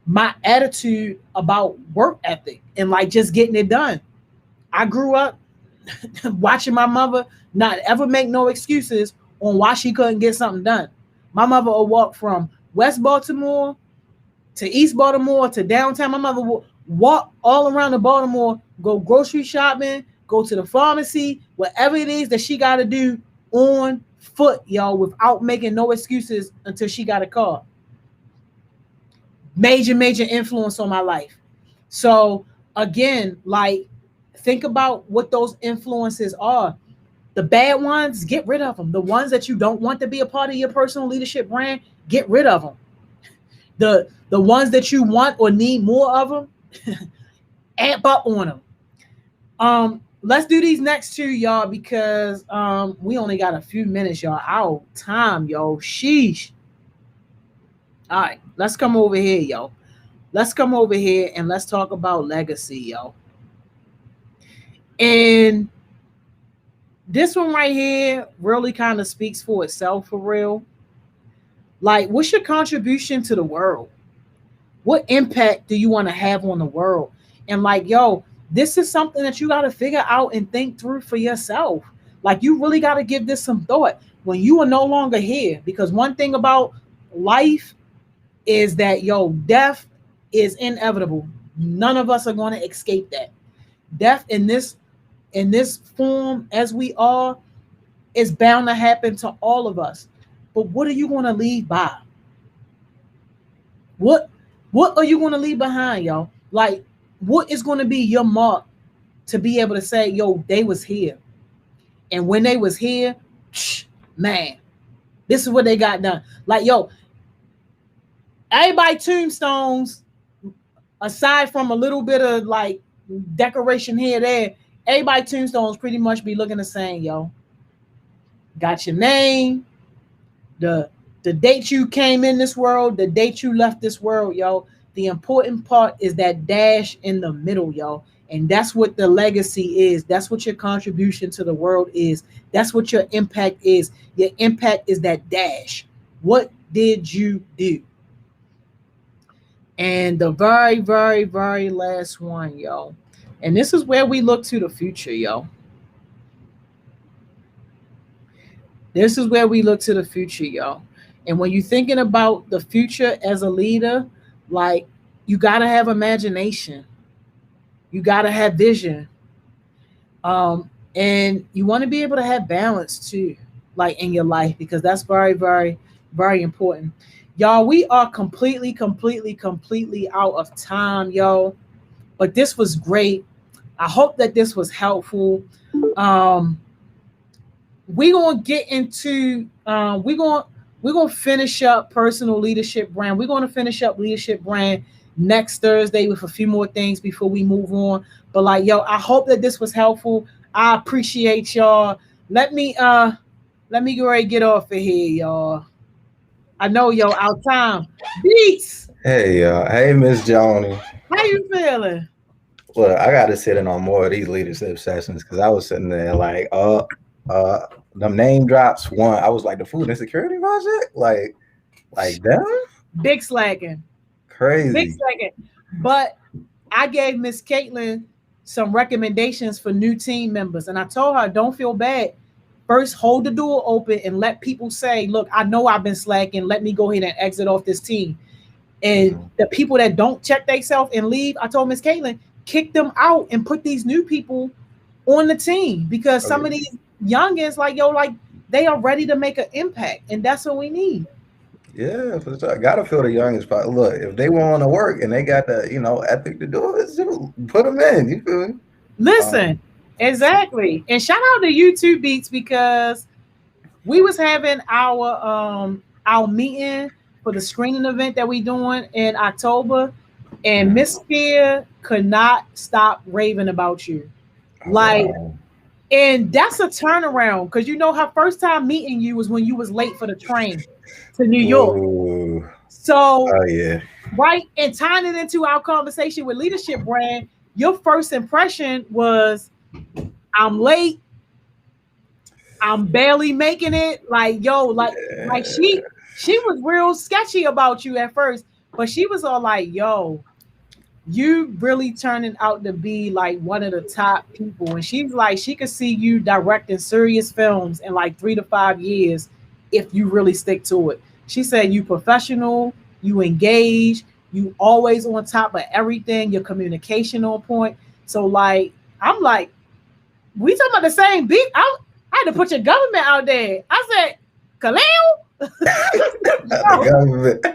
my attitude about work ethic and like just getting it done. I grew up watching my mother not ever make no excuses on why she couldn't get something done. My mother would walk from West Baltimore to East Baltimore to downtown. My mother would walk all around the Baltimore, go grocery shopping, go to the pharmacy, whatever it is that she got to do on foot, y'all, without making no excuses until she got a car. Major, major influence on my life. So again, like think about what those influences are. The bad ones, get rid of them. The ones that you don't want to be a part of your personal leadership brand, get rid of them. The ones that you want or need more of them, amp up on them. Let's do these next two, y'all, because we only got a few minutes, y'all. Our time, yo. Sheesh. All right, let's come over here, yo. Let's come over here and let's talk about legacy, yo. And this one right here really kind of speaks for itself, for real. Like, what's your contribution to the world? What impact do you want to have on the world? And like, yo, this is something that you got to figure out and think through for yourself. Like, you really got to give this some thought when you are no longer here. Because one thing about life is that, yo, death is inevitable. None of us are going to escape that. Death in this form as we are is bound to happen to all of us. But what are you going to leave by? What are you going to leave behind, y'all? Like, what is going to be your mark to be able to say, yo, they was here. And when they was here, man, this is what they got done. Like, yo, everybody tombstones, aside from a little bit of like decoration here, there, everybody tombstones pretty much be looking the same, yo. Got your name, the date you came in this world, the date you left this world, yo. The important part is that dash in the middle, yo. And that's what the legacy is. That's what your contribution to the world is. That's what your impact is. Your impact is that dash. What did you do? And the very, very, very last one, yo. And this is where we look to the future, yo. This is where we look to the future, yo. And when you're thinking about the future as a leader, like you gotta have imagination, you gotta have vision, and you want to be able to have balance too, like in your life, because that's very, very, very important. Y'all, we are completely out of time, yo. But this was great. I hope that this was helpful. Um, we're gonna get into we're gonna finish up personal leadership brand. We're gonna finish up leadership brand next Thursday with a few more things before we move on. But like, yo, I hope that this was helpful. I appreciate y'all. Let me go ahead and get off of here, y'all. I know, yo, our time. Beats, Hey, Miss Joni. how you feeling? Look, I got to sit in on more of these leadership sessions because I was sitting there like, them name drops. One, I was like, the food insecurity project, like them, Big slacking. Big crazy. slacking. But I gave Miss Caitlin some recommendations for new team members, and I told her, don't feel bad. First, hold the door open and let people say, "Look, I know I've been slacking. Let me go ahead and exit off this team." And Mhm. the people that don't check themselves and leave, I told Miss Caitlin, kick them out and put these new people on the team, because Oh some of yeah, these youngins, like, yo, like they are ready to make an impact, and that's what we need. yeah, for sure. Gotta feel the youngest part. Look, if they want to work and they got the ethic to do it, just put them in. You feel me? Listen, Um, exactly. And shout out to YouTube Beats, because we was having our meeting for the screening event that we doing in October, and mhm. Miss Spear could not stop raving about you. Oh Like, wow. and that's a turnaround, because you know her first time meeting you was when you was late for the train to New York. Ooh. So Oh yeah. right, and tying it into our conversation with leadership brand, your first impression was, I'm late, I'm barely making it. Like, yo, like Yeah. she was real sketchy about you at first, but she was all like, yo, you really turning out to be like one of the top people. And she's like, she could see you directing serious films in like 3 to 5 years if you really stick to it. She said you professional, you engage, you always on top of everything, your communication on point. So like, I'm like, we talking about the same beat. I had to put your government out there. I said, Khalil? The Yo, government.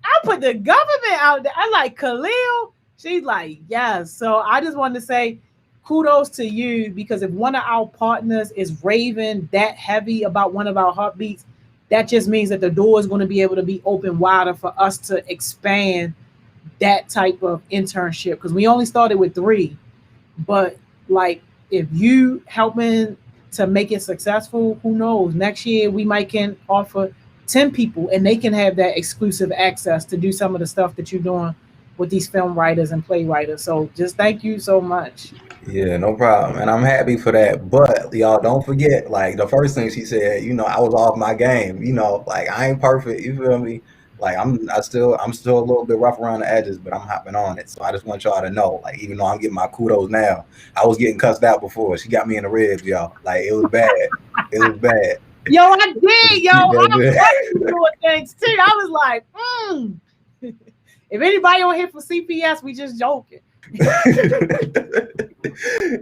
I put the government out there. I like Khalil. She's like, yes. So I just wanted to say kudos to you, because if one of our partners is raving that heavy about one of our heartbeats, that just means that the door is going to be able to be open wider for us to expand that type of internship, because we only started with three. But like, if you helping to make it successful, who knows? Next year we might can offer 10 people, and they can have that exclusive access to do some of the stuff that you're doing with these film writers and playwriters. So just thank you so much. Yeah, no problem. And I'm happy for that. But y'all don't forget, like the first thing she said, I was off my game. Like I ain't perfect. You feel me? Like I'm still a little bit rough around the edges, but I'm hopping on it. So I just want y'all to know, like, even though I'm getting my kudos now, I was getting cussed out before. She got me in the ribs, y'all. Like it was bad. It was bad. Yo, I did, yo. I That's was doing things too. I was like, mm. If anybody on here for CPS, we just joking. it.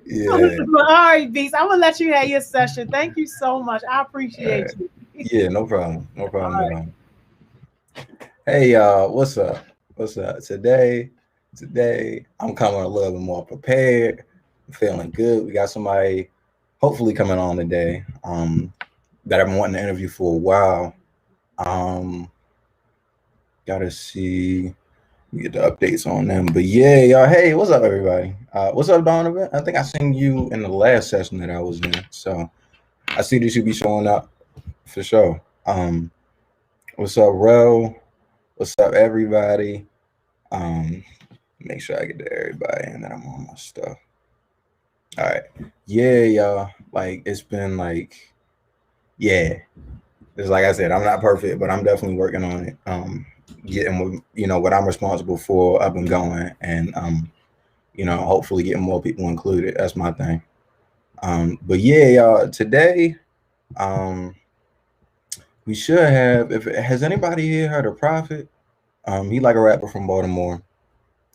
Yeah. All right, Beast. I'm gonna let you have your session. Thank you so much. I appreciate you. Yeah, no problem. No All problem at right. all. Hey y'all, what's up? What's up? Today I'm coming a little bit more prepared. I'm feeling good. We got somebody hopefully coming on today. That I've been wanting to interview for a while. Um Gotta see get the updates on them. But yeah, y'all, hey, what's up everybody? What's up, Donovan? I think I seen you in the last session that I was in. So I see that you be showing up for sure. What's up, Ro? What's up, everybody? Um, Make sure I get to everybody and then I'm on my stuff. All right. Yeah, y'all. Like it's been like, yeah. It's like I said, I'm not perfect, but I'm definitely working on it. Getting what I'm responsible for up and going, and hopefully getting more people included. That's my thing. But yeah, y'all. Today, um, We should have. If has anybody here heard of Prophet? He like a rapper from Baltimore.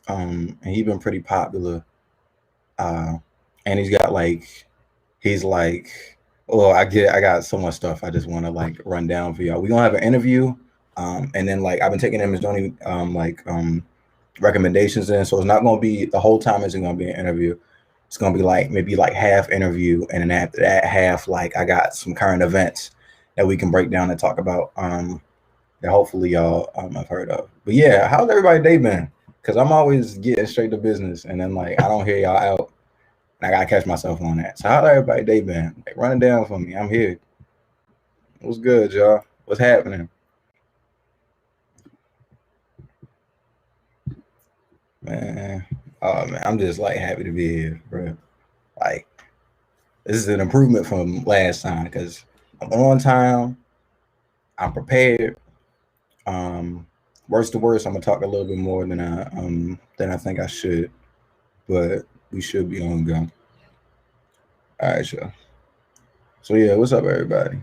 And he been pretty popular. Uh, and he's like, well, I got so much stuff. I just want to like run down for y'all. We gonna have an interview. And then like I've been taking Ms. Johnny recommendations in, so it's not gonna be the whole time. Isn't gonna be an interview. It's gonna be like maybe like half interview, and then after that half, like I got some current events that we can break down and talk about. That hopefully y'all have heard of. But yeah, how's everybody day been? Because I'm always getting straight to business, and then like I don't hear y'all out, and I gotta catch myself on that. So how's everybody day been? Like running down for me. I'm here. What's good, y'all? What's happening? Man, oh man, I'm just like happy to be here, bro. Like this is an improvement from last time because I'm on time. I'm prepared. Worst to worst, I'm gonna talk a little bit more than I think I should, but we should be on go. All right, y'all. So yeah, what's up, everybody?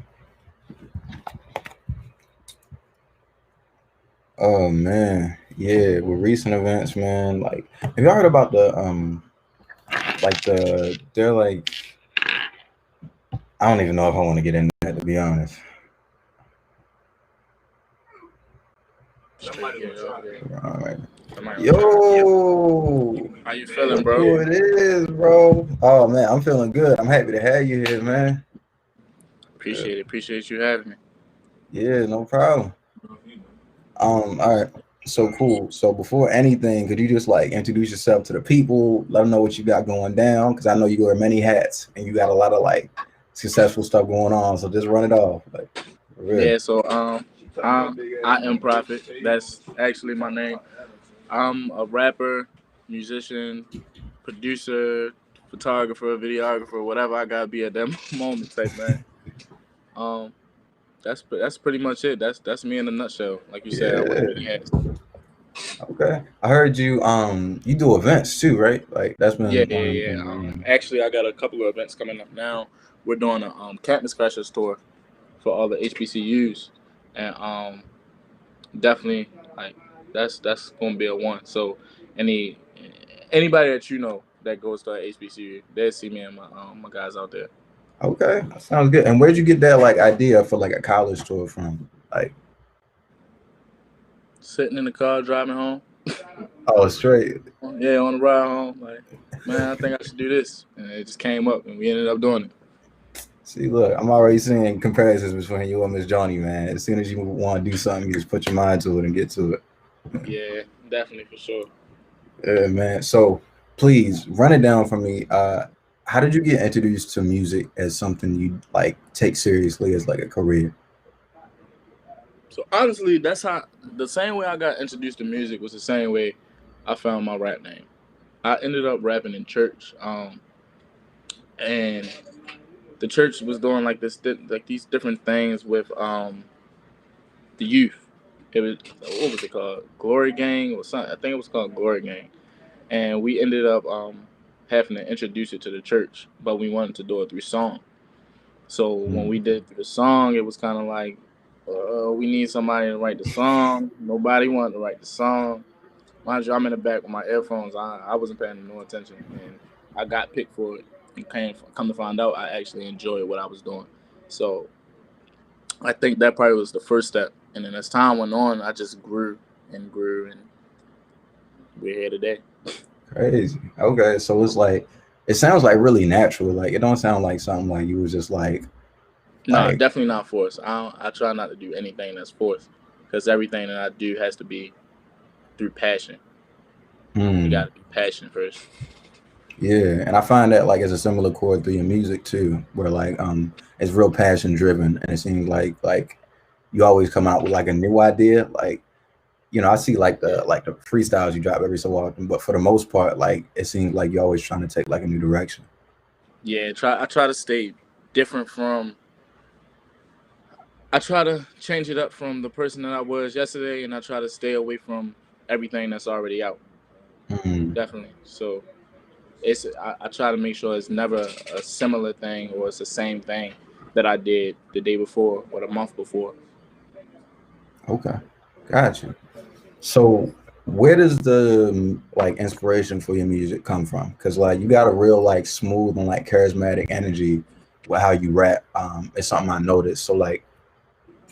Oh man, yeah, with recent events, man. Like, have y'all heard about they're like, I don't even know if I want to get into that, to be honest. All right. Yo, how you feeling, look bro? who it is, bro. Oh man, I'm feeling good. I'm happy to have you here, man. Appreciate you having me. Yeah, no problem. All right. So cool. So before anything, could you just like introduce yourself to the people, let them know what you got going down? Because I know you wear many hats and you got a lot of like successful stuff going on. So just run it off. Like, for real. Yeah, so I am Prophet. That's actually my name. I'm a rapper, musician, producer, photographer, videographer, whatever I gotta be at that moment type man. Um, that's pretty much it. That's me in a nutshell. Like you said, I wear many hats. Okay. I heard you you do events too, right? Like that's been Yeah, one of the yeah, yeah. things. Actually, I got a couple of events coming up now. We're doing a Campus Crashers tour for all the HBCUs, and definitely like that's gonna be a one. So anybody that you know that goes to HBCU, they'll see me and my guys out there. Okay, sounds good. And where'd you get that like idea for like a college tour from? Like, Sitting in the car driving home. oh, straight. Yeah, on the ride home, like, man, I think I should do this, and it just came up, and we ended up doing it. See, look, I'm already seeing comparisons between you and Miss Johnny, man. As soon as you want to do something, you just put your mind to it and get to it. Yeah, definitely for sure. Yeah, man. So please run it down for me. How did you get introduced to music as something you like take seriously as like a career? So honestly, that's how the same way I got introduced to music was the same way I found my rap name. I ended up rapping in church, and the church was doing like like these different things with the youth. It was, what was it called? Glory Gang or something. I think it was called Glory Gang, and we ended up having to introduce it to the church, but we wanted to do it through song. So when we did the song, it was kind of like, we need somebody to write the song. Nobody wanted to write the song. Mind you, I'm in the back with my earphones. I wasn't paying no attention, and I got picked for it. And come to find out, I actually enjoyed what I was doing. So I think that probably was the first step. And then as time went on, I just grew and grew, and we're here today. Crazy. Okay, so it's like it sounds like really natural. Like it don't sound like something like you was just like No, definitely not forced. I try not to do anything that's forced, because everything that I do has to be through passion. You got to be passion first. Yeah, and I find that like as a similar chord through your music too, where like it's real passion driven, and it seems like you always come out with like a new idea. Like I see like the freestyles you drop every so often, but for the most part, like it seems like you're always trying to take like a new direction. Yeah, I try to stay different from. I try to change it up from the person that I was yesterday, and I try to stay away from everything that's already out. Definitely. So I try to make sure it's never a similar thing or it's the same thing that I did the day before or the month before. Okay, gotcha. So where does the like inspiration for your music come from? Because like you got a real like smooth and like charismatic energy with how you rap. It's something I noticed. So like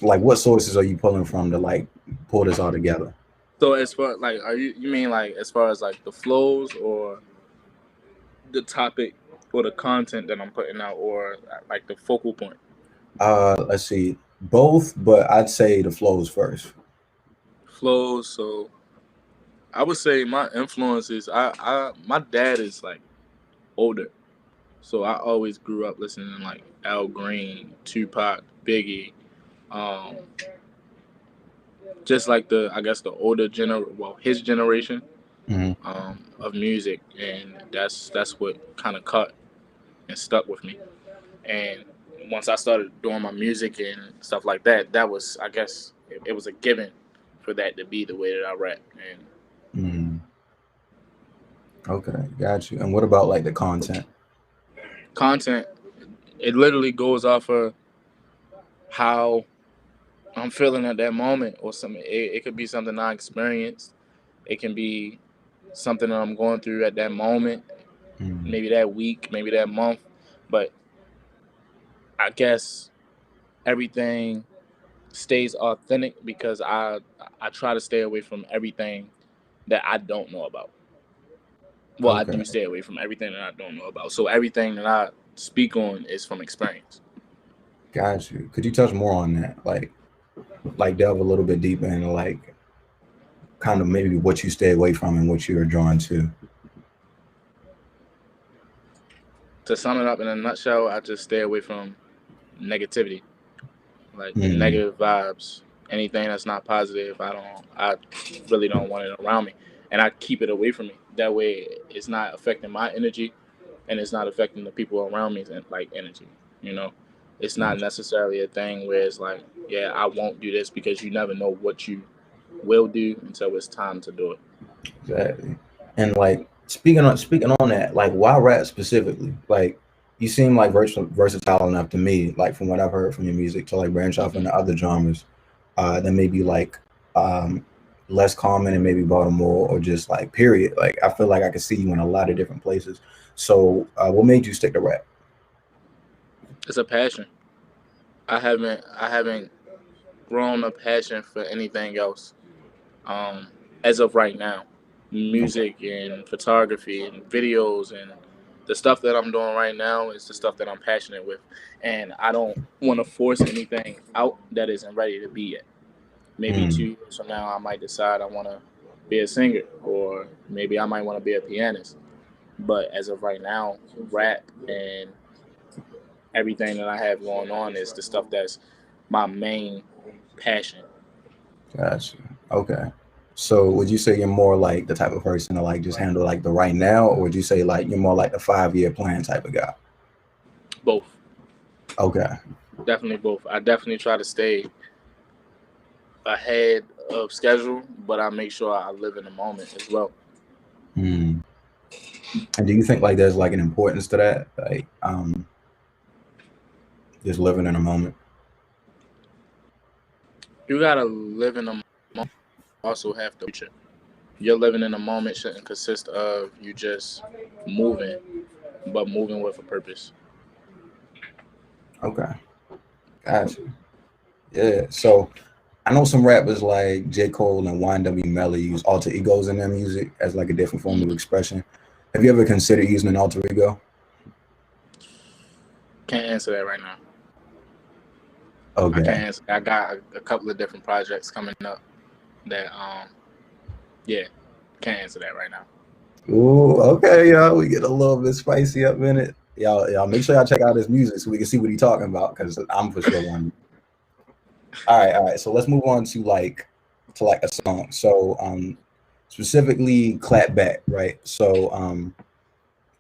what sources are you pulling from to like pull this all together? So as far like, are you mean like as far as like the flows or the topic or the content that I'm putting out or like the focal point? Let's see, both, but I'd say the flows first. Flows. So I would say my influences. I my dad is like older, so I always grew up listening to like Al Green, Tupac, Biggie, um, just like the I guess the older his generation Hmm. of music, and that's what kind of cut and stuck with me. And once I started doing my music and stuff like that, that was I guess it was a given for that to be the way that I rap. And Hmm. Okay, got you. And what about like the content? content, it literally goes off of how I'm feeling at that moment, or something. It could be something I experienced. It can be something that I'm going through at that moment, Mm, maybe that week, maybe that month. But I guess everything stays authentic because I try to stay away from everything that I don't know about. Well, I okay, do stay away from everything that I don't know about. So everything that I speak on is from experience. got you. Could you touch more on that? Like delve a little bit deeper into like kind of maybe what you stay away from and what you're drawn to. To sum it up in a nutshell, I just stay away from negativity, like Mm, negative vibes, anything that's not positive. I really don't want it around me, and I keep it away from me. That way, it's not affecting my energy, and it's not affecting the people around me's like energy. You know, it's not got necessarily a thing where it's like, yeah, I won't do this because you never know what you will do until it's time to do it. you. Exactly. And like speaking on that, like why rap specifically? Like you seem like versatile enough to me, like from what I've heard from your music, to like branch off Hmm. into other genres. That may be like um less common and maybe Baltimore or just like period. Like I feel like I can see you in a lot of different places. So what made you stick to rap? It's a passion. I haven't grown a passion for anything else um, as of right now. Okay. Music and photography and videos and the stuff that I'm doing right now is the stuff that I'm passionate with, and I don't want to force anything out that isn't ready to be yet. Maybe Mm, 2 years from now, I might decide I want to be a singer, or maybe I might want to be a pianist. But as of right now, rap and everything that I have going on is the stuff that's my main passion. gotcha. Okay. So would you say you're more like the type of person to like just handle like the right now, or would you say like you're more like the 5 year plan type of guy? Both, Okay. definitely both. I definitely try to stay ahead of schedule, but I make sure I live in the moment as well. Hmm. And do you think like there's like an importance to that? Like just living in a moment? You gotta live in the moment, also have the future. Your living in the moment shouldn't consist of you just moving, but moving with a purpose. Okay. Gotcha. Yeah. So I know some rappers like J. Cole and YNW Melly use alter egos in their music as like a different form of Mhm. expression. Have you ever considered using an alter ego? Can't answer that right now. I can't Okay. answer. I got a couple of different projects coming up that yeah, can't answer that right now. Ooh, okay, y'all. We get a little bit spicy up in it. Y'all make sure y'all check out his music so we can see what he's talking about because I'm for sure one. All right. So let's move on to like a song. So specifically clap back, right? So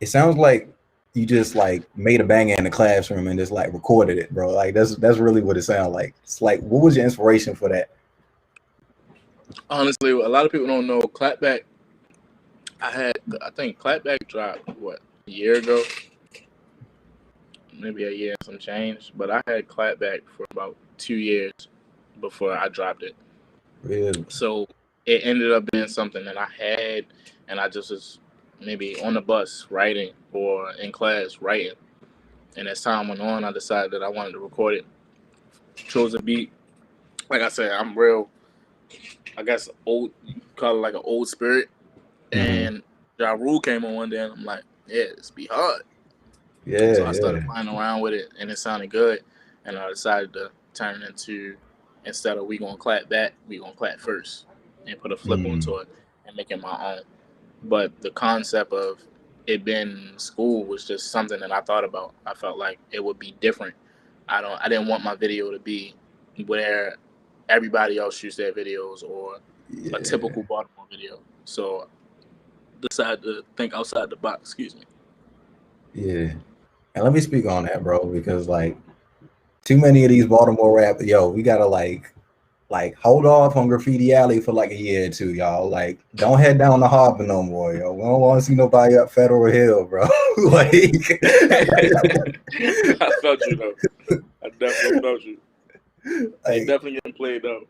it sounds like you just like made a banger in the classroom and just like recorded it, bro. Like that's really what it sounds like. It's like what was your inspiration for that? Honestly, a lot of people don't know Clapback. I think Clapback dropped what, a year ago, maybe a year and some change. But I had Clapback for about 2 years before I dropped it. Really? So it ended up being something that I had, and I just was maybe on the bus writing or in class writing. And as time went on, I decided that I wanted to record it. Chose a beat. Like I said, I'm real, I guess, old, you call it like an old spirit. And Ja Rule came on one day, and I'm like, yeah, this be hard. Yeah. So I started playing around with it, and it sounded good. And I decided to turn it into, instead of we gonna clap back, we gonna clap first, and put a flip onto it and make it my own. But the concept of it being in school was just something that I thought about. I felt like it would be different. I didn't want my video to be where everybody else shoots their videos or a typical Baltimore video. So decided to think outside the box. Excuse me. Yeah. And let me speak on that, bro, because like too many of these Baltimore rap, we gotta like hold off on Graffiti Alley for like a year or two, y'all. Like, don't head down the harbor no more, yo. We don't want to see nobody up Federal Hill, bro. Like, I felt you though. I definitely felt you. They definitely getting played though.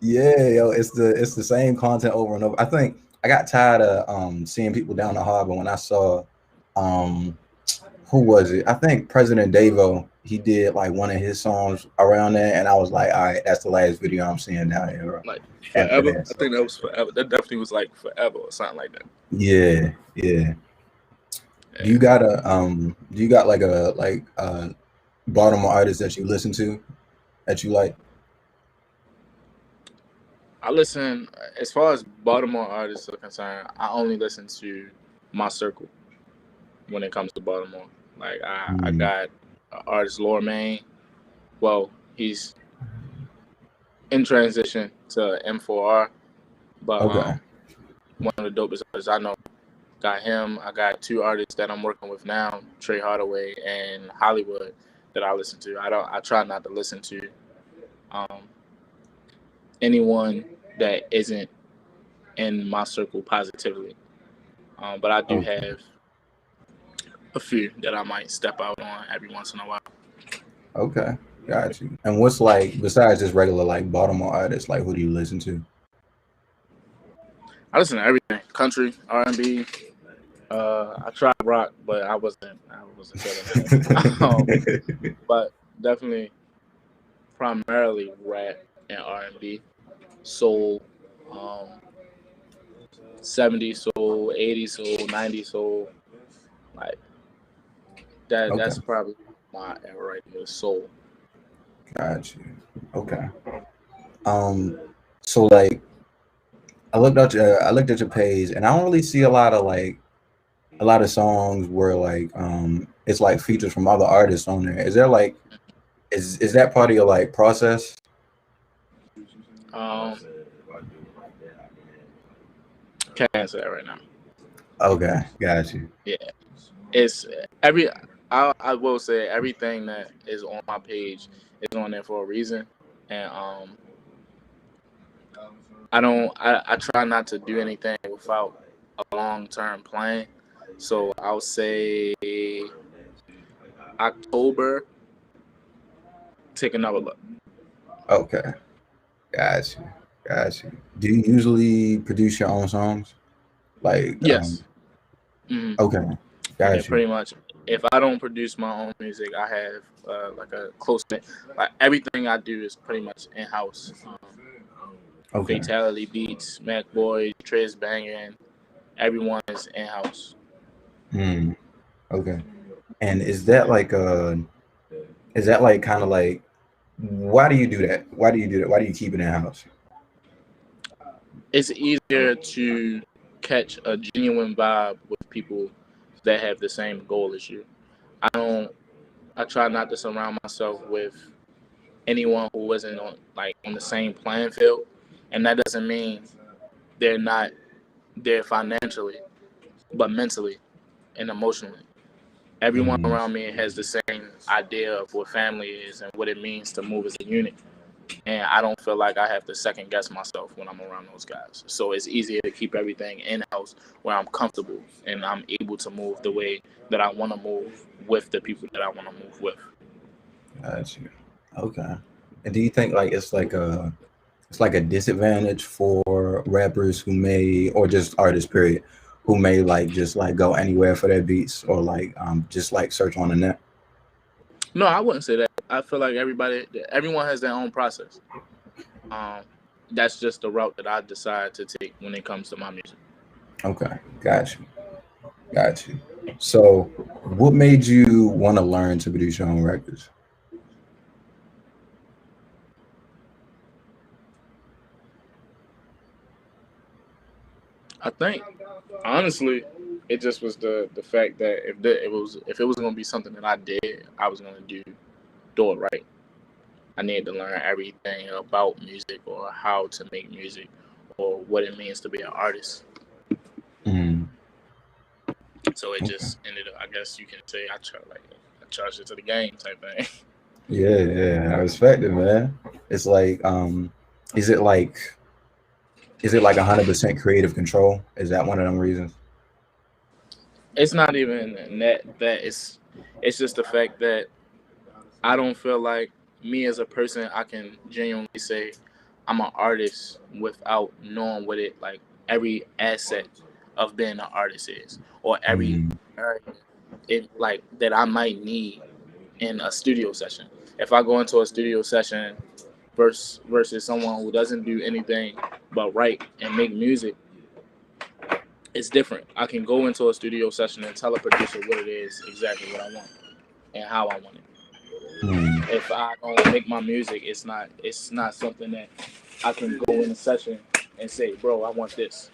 Yeah, yo, it's the same content over and over. I think I got tired of seeing people down the harbor when I saw who was it? I think President Davo, he did like one of his songs around there, and I was like, all right, that's the last video I'm seeing down here, bro. Like Forever. I think that was Forever. That definitely was like Forever or something like that. Yeah. Do you got a Baltimore artist that you listen to that you like? I listen, as far as Baltimore artists are concerned, I only listen to my circle when it comes to Baltimore. Like I got artist Lord Maine. Well, he's in transition to M4R, but one of the dopest artists I know. Got him. I got two artists that I'm working with now, Trey Hardaway and Hollywood, that I listen to. I try not to listen to anyone that isn't in my circle positively. But I do have a few that I might step out on every once in a while. Okay, got you. And what's like, besides just regular like Baltimore artists, like who do you listen to? I listen to everything: country, R&B. I tried rock, but I wasn't feeling it. But definitely, primarily rap and R&B, soul, 70s soul, 80s soul, 90s soul, like that. That's probably my era right there, soul. Got you. Okay. So like, I looked at your page, and I don't really see a lot of songs where like it's like features from other artists on there. Is there like is that part of your like process? Can't answer that right now. Okay, got you. Yeah, it's I will say everything that is on my page is on there for a reason, and I try not to do anything without a long-term plan. So I'll say October, take another look. Okay, got you. Do you usually produce your own songs? Like yes. Okay, got you. Pretty much. If I don't produce my own music, I have like a close knit. Like everything I do is pretty much in house. Fatality Beats, Mac Boy, Trez Bangin', everyone is in house. Okay. And is that like kind of like, why do you do that? Why do you keep it in house? It's easier to catch a genuine vibe with people that have the same goal as you. I try not to surround myself with anyone who isn't on the same playing field. And that doesn't mean they're not there financially, but mentally and emotionally. Everyone around me has the same idea of what family is and what it means to move as a unit. And I don't feel like I have to second guess myself when I'm around those guys. So it's easier to keep everything in-house where I'm comfortable and I'm able to move the way that I want to move with the people that I want to move with. Got you. Okay. And do you think like it's like it's like a disadvantage for rappers who may, or just artists period, who may like just like go anywhere for their beats, or like just like search on the net? No, I wouldn't say that. I feel like everyone has their own process. Um, that's just the route that I decide to take when it comes to my music. Okay, got you. So what made you want to learn to produce your own records? I think honestly, it just was the fact that if it was gonna be something that I did, I was gonna do it right. I needed to learn everything about music, or how to make music, or what it means to be an artist. Mm, So it okay. just ended up. I guess you can say I charged it to the game type thing. Yeah, I respect it, man. It's like, is it like, 100% creative control? Is that one of them reasons? It's not even that it's just the fact that I don't feel like me as a person I can genuinely say I'm an artist without knowing what it like every asset of being an artist is, or every Mm, area it like that I might need in a studio session. If I go into a studio session versus someone who doesn't do anything but write and make music, it's different. I can go into a studio session and tell a producer what it is, exactly what I want and how I want it. mm, If I don't make my music, it's not something that I can go in a session and say, bro, I want this,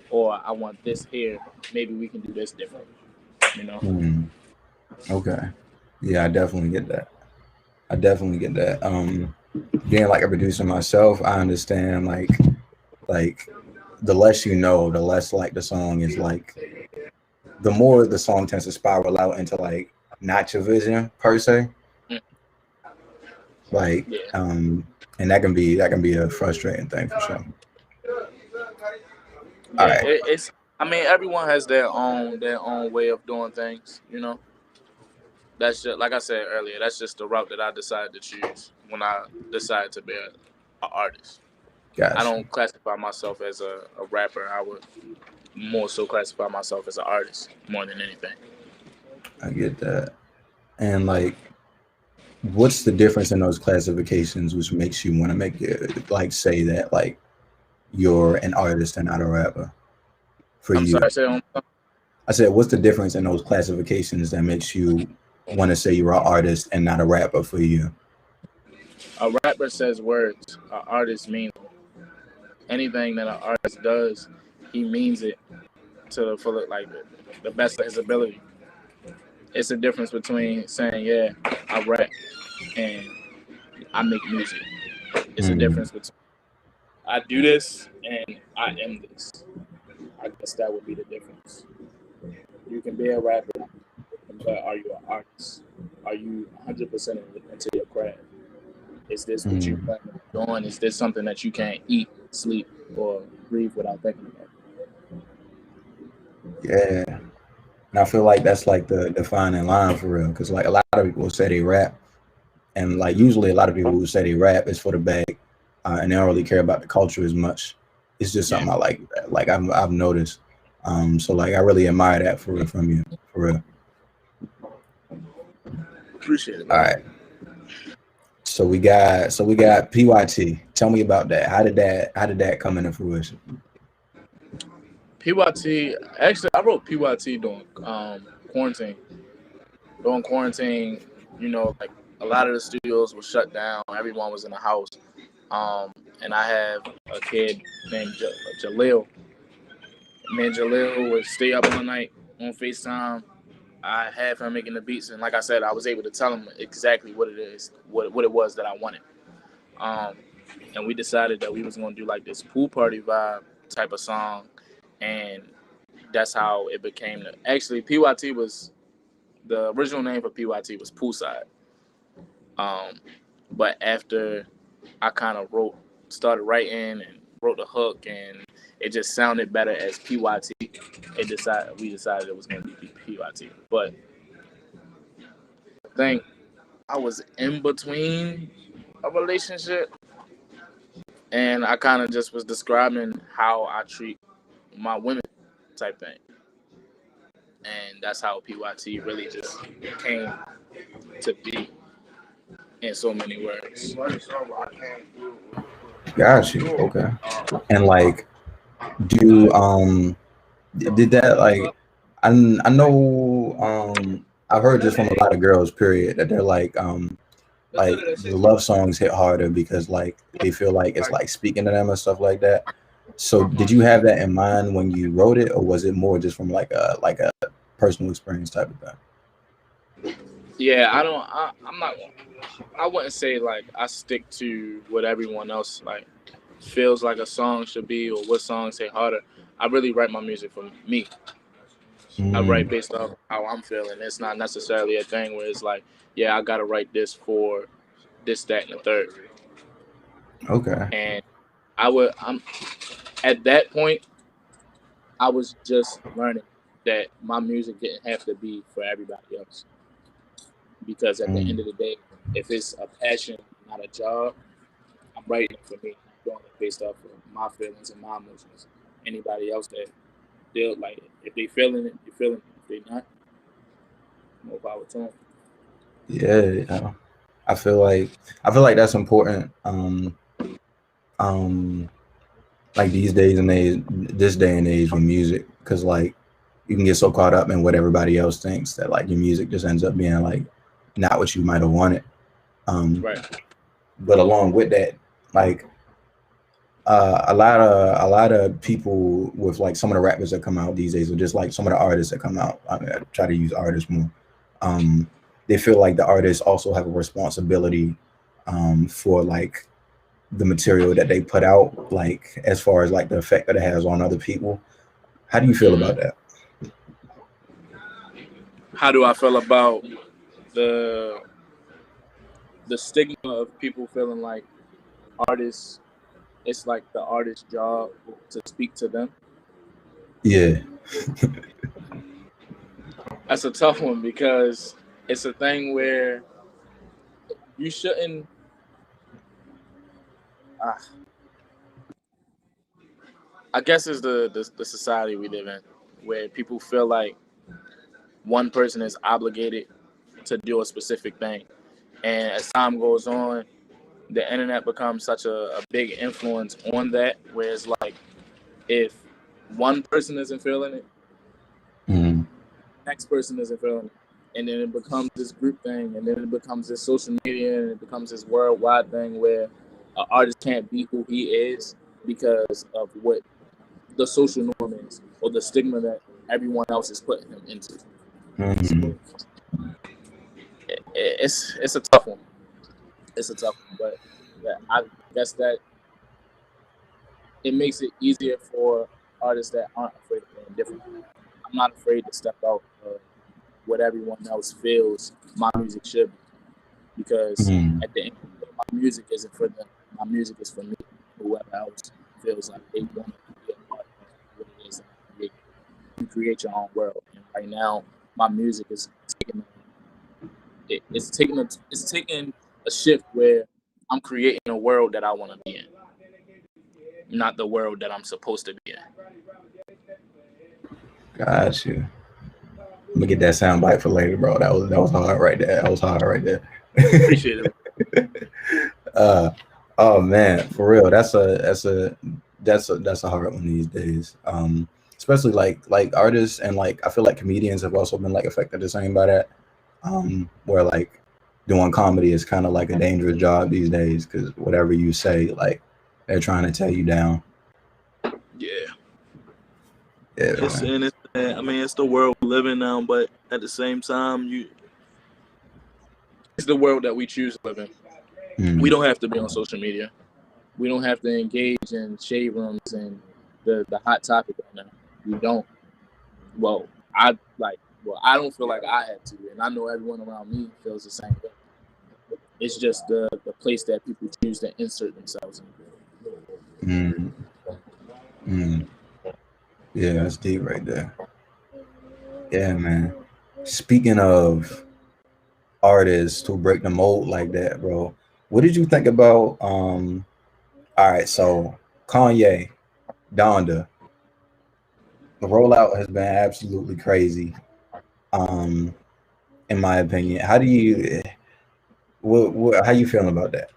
or I want this here. Maybe we can do this different. You know. mm. Okay. Yeah, I definitely get that. I definitely get that. Being like a producer myself, I understand like the less you know, the less like the song is like, the more the song tends to spiral out into like not your vision per se. Mm, Like, yeah, and that can be a frustrating thing for sure. All yeah. right. It's. I mean, everyone has their own way of doing things. You know. That's just like I said earlier. That's just the route that I decided to choose when I decided to be an artist. I Gotcha. don't classify myself as a rapper. I would more so classify myself as an artist more than anything. I get that. And like, what's the difference in those classifications, which makes you want to make it like say that like you're an artist and not a rapper for I'm you? sorry, say I said, what's the difference in those classifications that makes you want to say you're an artist and not a rapper for you? a rapper says words. An artist means anything that an artist does. He means it to the full, like the best of his ability. It's a difference between saying, "Yeah, I rap," and "I make music." It's a Mm, difference between "I do this" and "I am this." I guess that would be the difference. You can be a rapper, but are you an artist? Are you 100% into your craft? Is this what you mm, plan on doing? Is this something that you can't eat, sleep, or breathe without thinking about? yeah. And I feel like that's like the defining line for real. Cause like a lot of people say they rap, and like usually a lot of people who say they rap is for the bag, and they don't really care about the culture as much. It's just Yeah, something I like. Like I've noticed. So like I really admire that for real from you, for real. appreciate it, All man. right. So we got PYT. Tell me about that. How did that come into fruition? PYT, actually, I wrote PYT during quarantine. During quarantine, like a lot of the studios were shut down. Everyone was in the house. And I have a kid named Jalil. Me and Jalil would stay up all night on FaceTime. I have him making the beats, and like I said, I was able to tell him exactly what it is, what it was that I wanted. Um, and we decided that we was gonna do like this pool party vibe type of song, and that's how it became. Actually, PYT was the original name for PYT was Poolside. Um, but after I kind of started writing and wrote the hook, and it just sounded better as PYT. We decided it was going to be PYT. But I think I was in between a relationship, and I kind of just was describing how I treat my women type thing, and that's how PYT really just came to be in so many words. Got you. Okay. And like, do did that like I know I've heard this from a lot of girls, period, that they're like the love songs hit harder because like they feel like it's like speaking to them and stuff like that. So did you have that in mind when you wrote it, or was it more just from like a personal experience type of thing? Yeah, I'm not. I wouldn't say like I stick to what everyone else like feels like a song should be or what songs hit harder. I really write my music for me. I write based off how I'm feeling. It's not necessarily a thing where it's like, yeah, I gotta write this for this, that, and the third. Okay. And I'm at that point, I was just learning that my music didn't have to be for everybody else. Because at the end of the day, if it's a passion, not a job, I'm writing it for me. I'm doing it based off of my feelings and my emotions. Anybody else that feel like it, if they feeling it, they feeling it. If they not, no power to them. Yeah, I feel like that's important. Like these days and this day and age with music, because like you can get so caught up in what everybody else thinks that like your music just ends up being like not what you might have wanted. Right. But along with that, like a lot of people with like some of the rappers that come out these days, or just like some of the artists that come out, I try to use artists more. They feel like the artists also have a responsibility for like the material that they put out, like as far as like the effect that it has on other people. How do you feel about that? How do I feel about the stigma of people feeling like artists, it's like the artist's job to speak to them? Yeah. That's a tough one because it's a thing where you shouldn't. I guess it's the society we live in, where people feel like one person is obligated to do a specific thing, and as time goes on, the internet becomes such a big influence on that, where it's like if one person isn't feeling it, next person isn't feeling it, and then it becomes this group thing, and then it becomes this social media, and it becomes this worldwide thing where an artist can't be who he is because of what the social norm is or the stigma that everyone else is putting him into. So, it's a tough one. It's a tough one, but yeah, I guess that it makes it easier for artists that aren't afraid of being different. I'm not afraid to step out of what everyone else feels my music should be, because at the end of the day, my music isn't for them. My music is for me. Whoever else feels like they want to be a part of what it is that I create. You create your own world, and right now, my music is taking it's taking a shift where I'm creating a world that I want to be in, not the world that I'm supposed to be in. Got you. Let me get that sound bite for later, bro. That was hard right there. That was hard right there. Appreciate it. Oh man, for real. That's a hard one these days. Especially like artists, and like I feel like comedians have also been like affected the same by that. Where like doing comedy is kind of like a dangerous job these days, because whatever you say, like they're trying to tear you down. Yeah. It's the world we live in now, but at the same time, it's the world that we choose to live in. We don't have to be on social media. We don't have to engage in shade rooms and the hot topic right now. We don't. Well, I don't feel like I had to, and I know everyone around me feels the same way. It's just the place that people choose to insert themselves in. Yeah, that's deep right there. Yeah, man. Speaking of artists who break the mold like that, bro, what did you think about All right, so Kanye, Donda, the rollout has been absolutely crazy. In my opinion, how do you, how you feeling about that?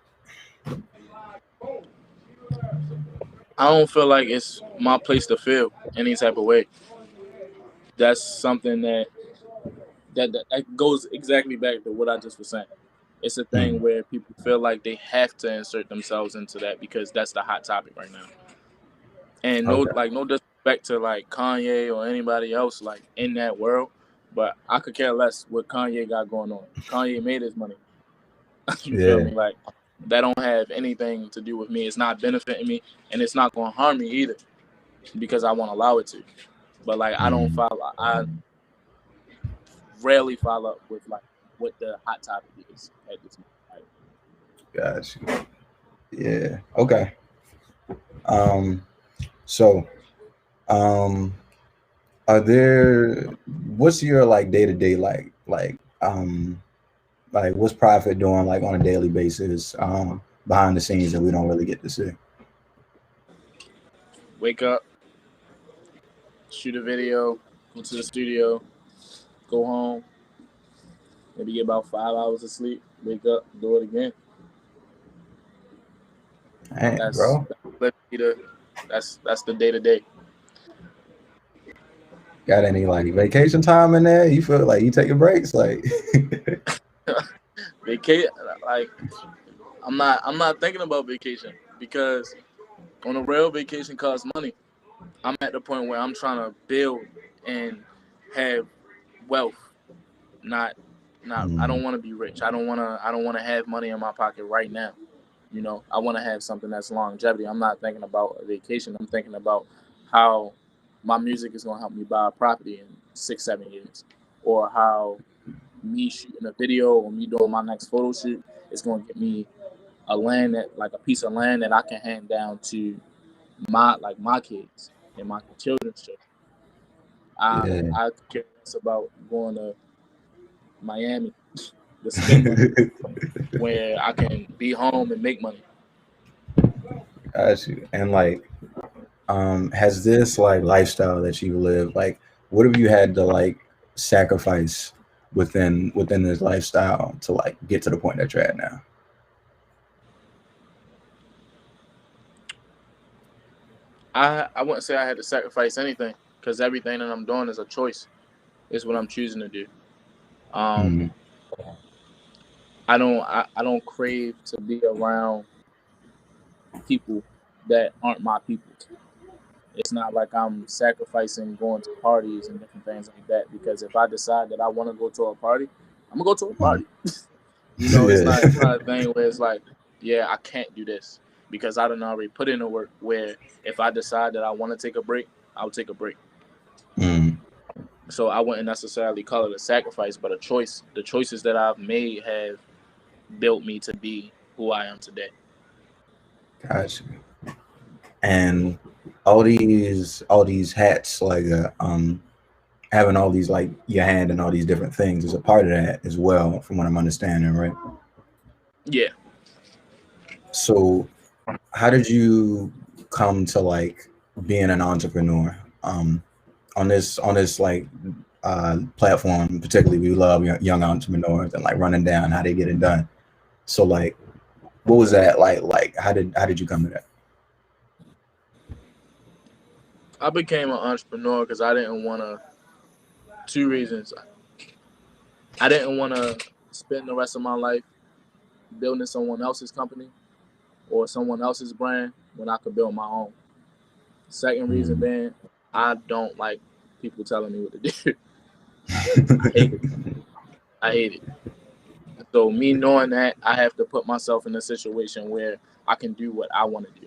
I don't feel like it's my place to feel any type of way. That's something that goes exactly back to what I just was saying. It's a thing Mm, where people feel like they have to insert themselves into that because that's the hot topic right now. And okay. no disrespect to like Kanye or anybody else like in that world, but I could care less what Kanye got going on. Kanye made his money. You feel Yeah. me? Like that don't have anything to do with me. It's not benefiting me, and it's not going to harm me either because I won't allow it to. But like I don't Mm, follow. I rarely follow up with like what the hot topic is at this moment. got you. Yeah. Okay. Um. So, um, are there? What's your like day to day like what's Prophet doing like on a daily basis behind the scenes that we don't really get to see? Wake up, shoot a video, go to the studio, go home, maybe get about 5 hours of sleep, wake up, do it again. Hey, That's bro, that's the day to day. got any like vacation time in there? You feel like you taking breaks? Like, Vacation, like I'm not thinking about vacation because on a real vacation costs money. I'm at the point where I'm trying to build and have wealth, not I don't mm, want to be rich. I don't want to have money in my pocket right now. You know, I want to have something that's longevity. I'm not thinking about a vacation. I'm thinking about how my music is going to help me buy a property in 6 7 years, or how me shooting a video or me doing my next photo shoot is going to get me a land that like a piece of land that I can hand down to my kids and my children's children. yeah. I care less about going to Miami to spend money where I can be home and make money. Got you. And like, has this like lifestyle that you live, like, what have you had to like sacrifice within this lifestyle to like get to the point that you're at now? I wouldn't say I had to sacrifice anything because everything that I'm doing is a choice. Is what I'm choosing to do. Um, Mm, I don't crave to be around people that aren't my people. It's not like I'm sacrificing going to parties and different things like that because if I decide that I want to go to a party, I'm gonna go to a mm. party. You know, Yeah. it's not a thing where it's like, yeah, I can't do this because I done already put in the work. Where if I decide that I want to take a break, I'll take a break. Mm, So I wouldn't necessarily call it a sacrifice, but a choice. The choices that I've made have built me to be who I am today. got you. And all these hats, like having all these like your hand and all these different things is a part of that as well, from what I'm understanding, right? Yeah. So how did you come to like being an entrepreneur? On this like platform, particularly we love young entrepreneurs and like running down how they get it done. So like, what was that like how did you come to that? I became an entrepreneur because I didn't want to. Two reasons. I didn't want to spend the rest of my life building someone else's company or someone else's brand when I could build my own. Second reason Mm. being, I don't like people telling me what to do. I hate it. I hate it. So me knowing that, I have to put myself in a situation where I can do what I want to do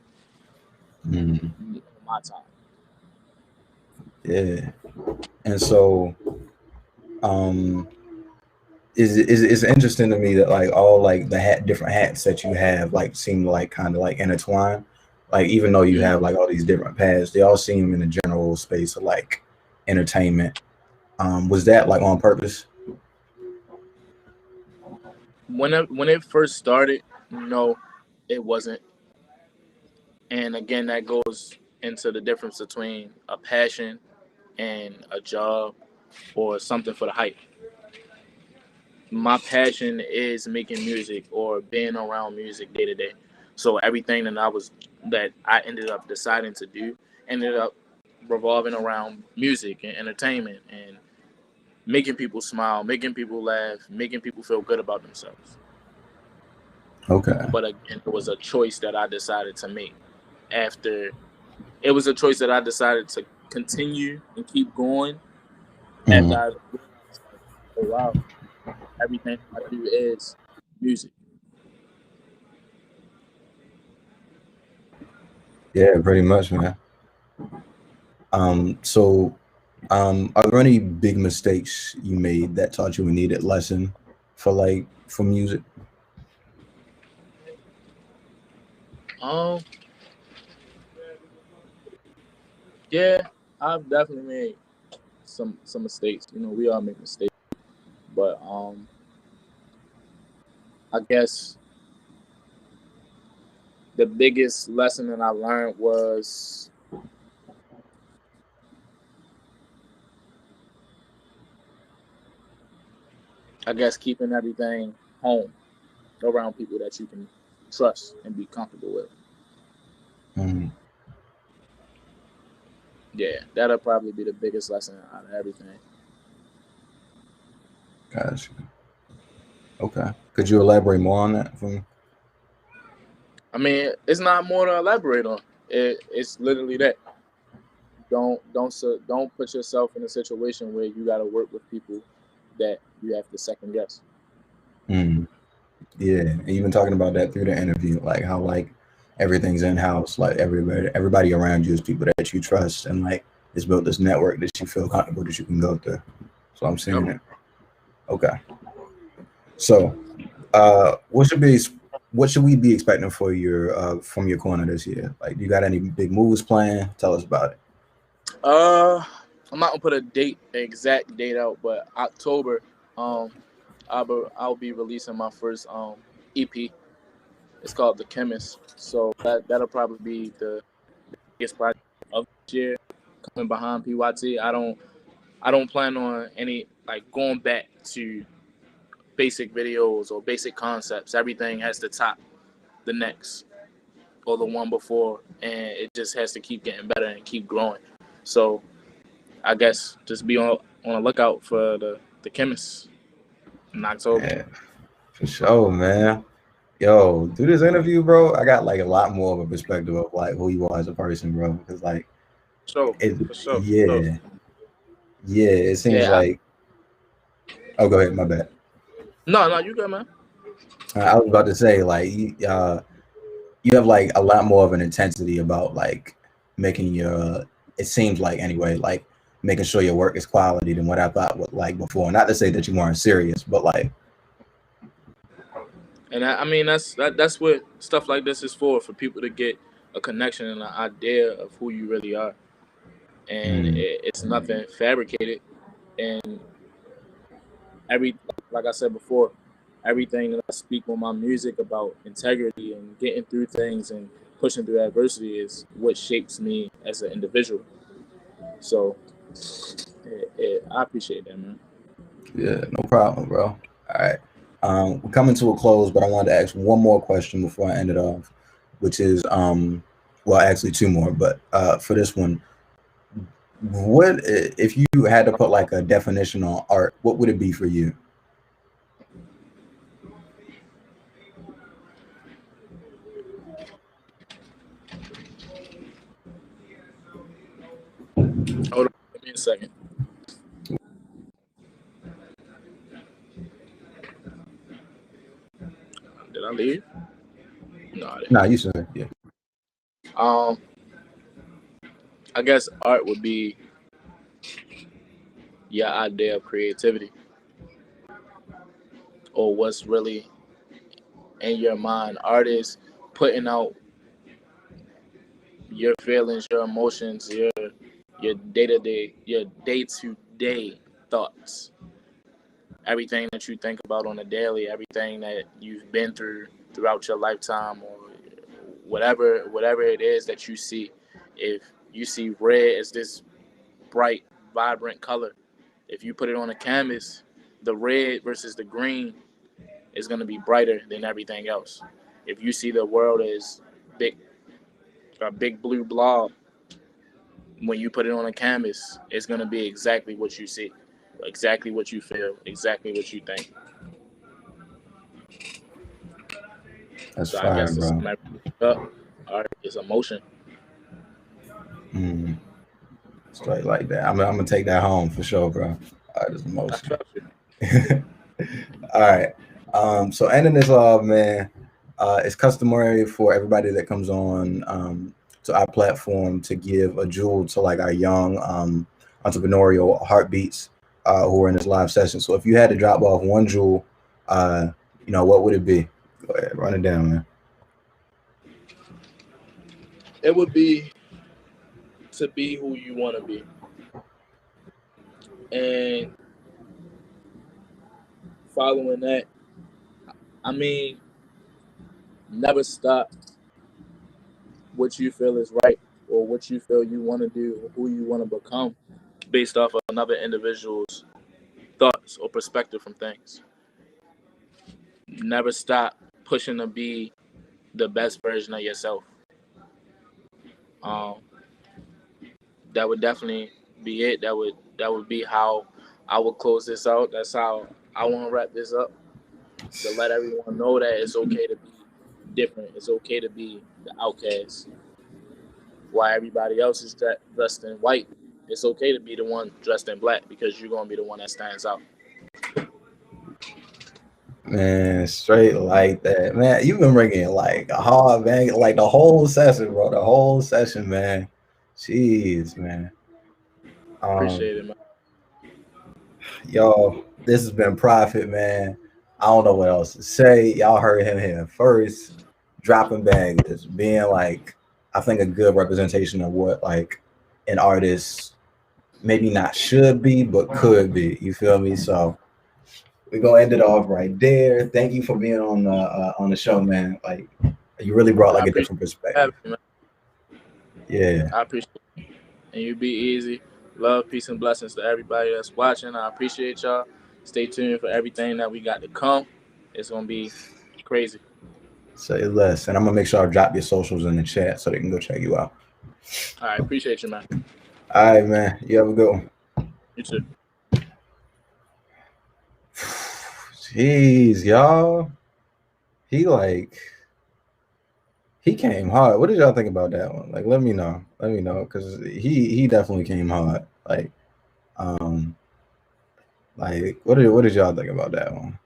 Mm. in my time. Yeah. And so um it's interesting to me that like all like the different hats that you have like seem like kind of like intertwined. Like even though you Mm. have like all these different paths, they all seem in the general space of like entertainment. Was that like on purpose? When it first started, no, it wasn't. And again, that goes into the difference between a passion and a job or something for the hype. My passion is making music or being around music day to day. So everything that I ended up deciding to do ended up revolving around music and entertainment and making people smile, making people laugh, making people feel good about themselves. Okay. But again, it was a choice that I decided to make after. It was a choice that I decided to continue and keep going after I realized, like, oh wow, everything I do is music. Yeah, pretty much, man. So are there any big mistakes you made that taught you a needed lesson for music? Um, yeah, I've definitely made some mistakes. You know, we all make mistakes, but I guess the biggest lesson that I learned was I guess keeping everything home around people that you can trust and be comfortable with. Mm, Yeah, that'll probably be the biggest lesson out of everything. gotcha. Okay. Could you elaborate more on that for me? I mean, it's not more to elaborate on. It's literally that. Don't put yourself in a situation where you got to work with people that you have to second guess. Mm, yeah, and you've been talking about that through the interview, like how like everything's in house, like everybody around you is people that you trust, and like it's built this network that you feel comfortable that you can go through. So I'm seeing Yep. it. Okay. So what should we be expecting for your from your corner this year? Like, you got any big moves planned? Tell us about it. Uh, I'm not gonna put exact date out, but October, um, I'll be releasing my first EP. It's called The Chemist. So that'll probably be the biggest project of this year, coming behind PYT. I don't plan on any like going back to basic videos or basic concepts. Everything has to top the next or the one before, and it just has to keep getting better and keep growing. So I guess just be on the lookout for the Chemist in October. Yeah, for sure, man. Yo, do this interview, bro. I got like a lot more of a perspective of like who you are as a person, bro. Because like So it, for sure, for sure. yeah, yeah. It seems Yeah. like. Oh, go ahead. My bad. No, you good, man. I was about to say like you have like a lot more of an intensity about like making your. It seems like anyway, like making sure your work is quality than what I thought would like before. Not to say that you weren't serious, but like. And I mean that's what stuff like this is for people to get a connection and an idea of who you really are. And Mm, it's nothing fabricated. And like I said before, everything that I speak on my music about integrity and getting through things and pushing through adversity is what shapes me as an individual. So I appreciate that, man. yeah, no problem, bro. All right. We're coming to a close, but I wanted to ask one more question before I end it off, which is well, actually two more, but for this one, what if you had to put like a definition on art, what would it be for you? Hold on, give me a second. Did I leave? No, I didn't. Nah, you said yeah. Um, I guess art would be your idea of creativity or what's really in your mind. Art is putting out your feelings, your emotions, your day-to-day thoughts. Everything that you think about on a daily, everything that you've been through throughout your lifetime or whatever it is that you see. If you see red as this bright, vibrant color, if you put it on a canvas, the red versus the green is going to be brighter than everything else. If you see the world as a big blue blob, when you put it on a canvas, it's going to be exactly what you see, exactly what you feel, exactly what you think. That's So I fire, guess to bro. sum everything up, art is emotion. Straight like that. I'm gonna take that home for sure, bro. Art is I emotion. trust you. All right. So ending this off, man. It's customary for everybody that comes on to our platform to give a jewel to like our young entrepreneurial heartbeats who are in this live session. So if you had to drop off one jewel, what would it be? Go ahead, run it down, man. It would be to be who you want to be. And following that, I mean, never stop what you feel is right or what you feel you want to do or who you want to become based off of another individual's thoughts or perspective from things. Never stop pushing to be the best version of yourself. That would definitely be it. That would be how I would close this out. That's how I want to wrap this up. To let everyone know that it's okay to be different. It's okay to be the outcast. While everybody else is dressed in white, it's okay to be the one dressed in black because you're gonna be the one that stands out. Man, straight like that, man. You've been bringing like a hard bang, like the whole session, bro. The whole session, man. Jeez, man. Appreciate it, man. Y'all, this has been Prophet, man. I don't know what else to say. Y'all heard him here first, dropping bangers, being like, I think a good representation of what like an artist maybe not should be, but could be. You feel me? So we're gonna end it off right there. Thank you for being on the show, man. Like you really brought like a different perspective. You, yeah, I appreciate it. And you be easy. Love, peace, and blessings to everybody that's watching. I appreciate y'all. Stay tuned for everything that we got to come. It's gonna be crazy. Say less, and I'm gonna make sure I drop your socials in the chat so they can go check you out. All right, appreciate you, man. All right, man. You have a good one. You too. Jeez, y'all. He came hard. What did y'all think about that one? Like, let me know. Let me know, because he definitely came hard. Like what did y'all think about that one?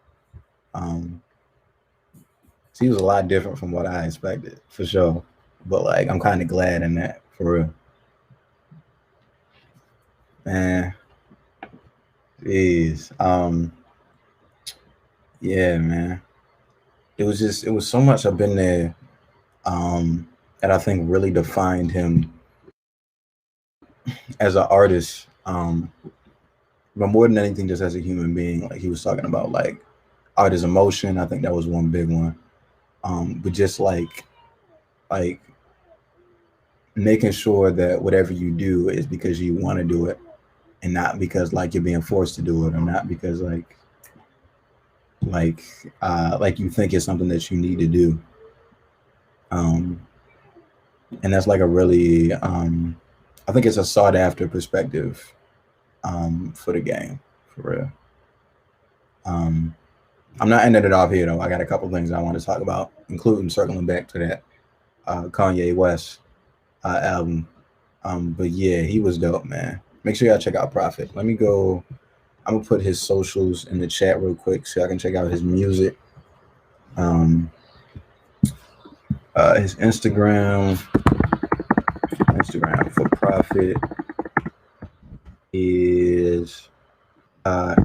He was a lot different from what I expected, for sure. But like, I'm kind of glad in that, for real. Man, jeez. Yeah, man. It was so much up in there that I think really defined him as an artist, but more than anything, just as a human being. Like he was talking about like art is emotion. I think that was one big one. But just like making sure that whatever you do is because you want to do it and not because like you're being forced to do it, or not because like you think it's something that you need to do. And that's like a really I think it's a sought after perspective for the game, for real. I'm not ending it off here though. I got a couple things I want to talk about, including circling back to that Kanye West album. But yeah, he was dope, man. Make sure y'all check out Prophet. Let me go. I'm gonna put his socials in the chat real quick so y'all can check out his music. His Instagram for Prophet is at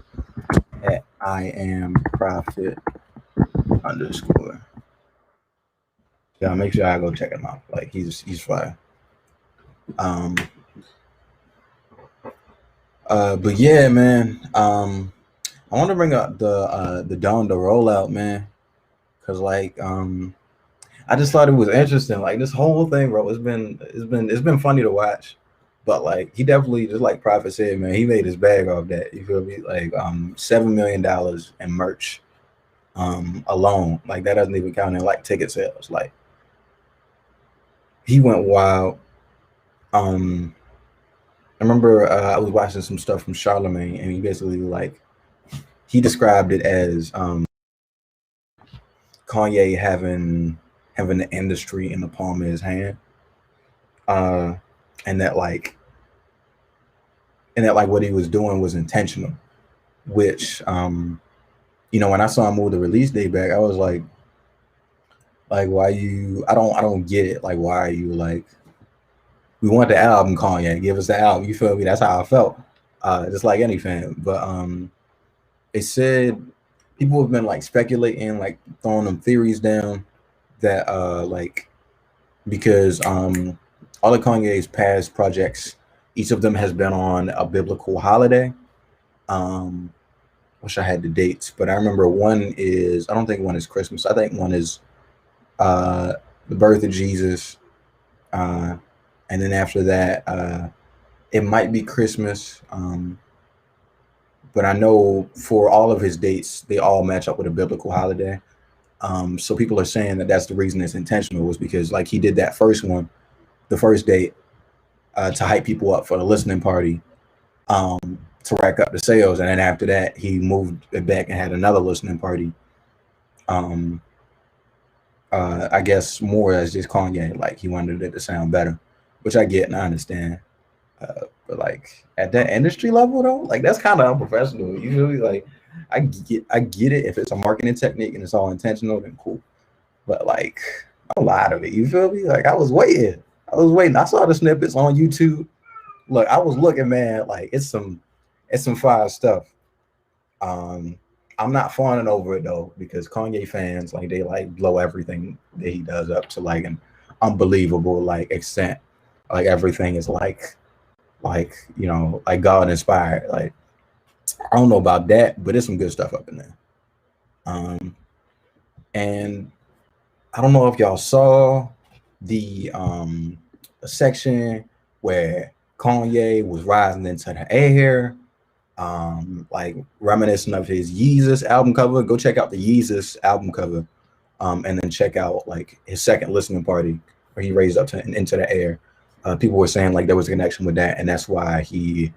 I am Prophet _ Yeah, make sure I go check him out. Like he's fire. But yeah, man. I want to bring up the Donda rollout, man, because like I just thought it was interesting. Like this whole thing, bro, it's been funny to watch. But like he definitely, just like Prophet said, man, he made his bag off that. You feel me? Like $7 million in merch alone. Like that doesn't even count in like ticket sales. Like he went wild. I remember I was watching some stuff from Charlemagne, and he basically like he described it as Kanye having the industry in the palm of his hand, and that what he was doing was intentional. Which when I saw him move the release date back, I was like why you? I don't get it. Like why are you like? We want the album, Kanye. Give us the album. You feel me? That's how I felt. Just like any fan. But it said people have been like speculating, like throwing them theories down that like because all of Kanye's past projects, each of them has been on a biblical holiday. Wish I had the dates, but I remember one is, I don't think one is Christmas. I think one is the birth of Jesus. And then after that, it might be Christmas. But I know for all of his dates, they all match up with a biblical holiday. So people are saying that that's the reason it's intentional, was because like he did that first one, the first date, to hype people up for the listening party, to rack up the sales. And then after that, he moved it back and had another listening party. I guess more as just Kanye, like he wanted it to sound better, which I get and I understand. But like at that industry level though, like that's kind of unprofessional. Usually, like I get it if it's a marketing technique and it's all intentional, then cool. But like a lot of it, you feel me? Like I was waiting. I saw the snippets on YouTube. Look, I was looking, man. Like it's some fire stuff. I'm not fawning over it though, because Kanye fans, like they like blow everything that he does up to like an unbelievable like extent. Like everything is like like God inspired. Like I don't know about that, but there's some good stuff up in there. And I don't know if y'all saw the section where Kanye was rising into the air, like reminiscent of his Yeezus album cover. Go check out the Yeezus album cover, and then check out like his second listening party where he raised up into the air. People were saying like there was a connection with that, and that's why he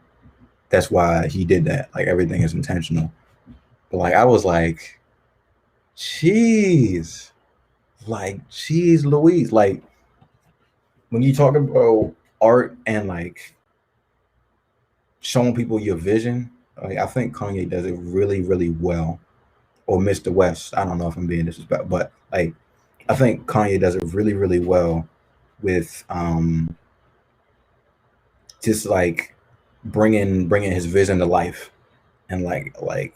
did that. Like everything is intentional. But like I was like, jeez Louise. Like when you talk about art and like showing people your vision, like I think Kanye does it really, really well. Or Mr. West. I don't know if I'm being disrespectful, but like I think Kanye does it really, really well with just like bringing his vision to life, and like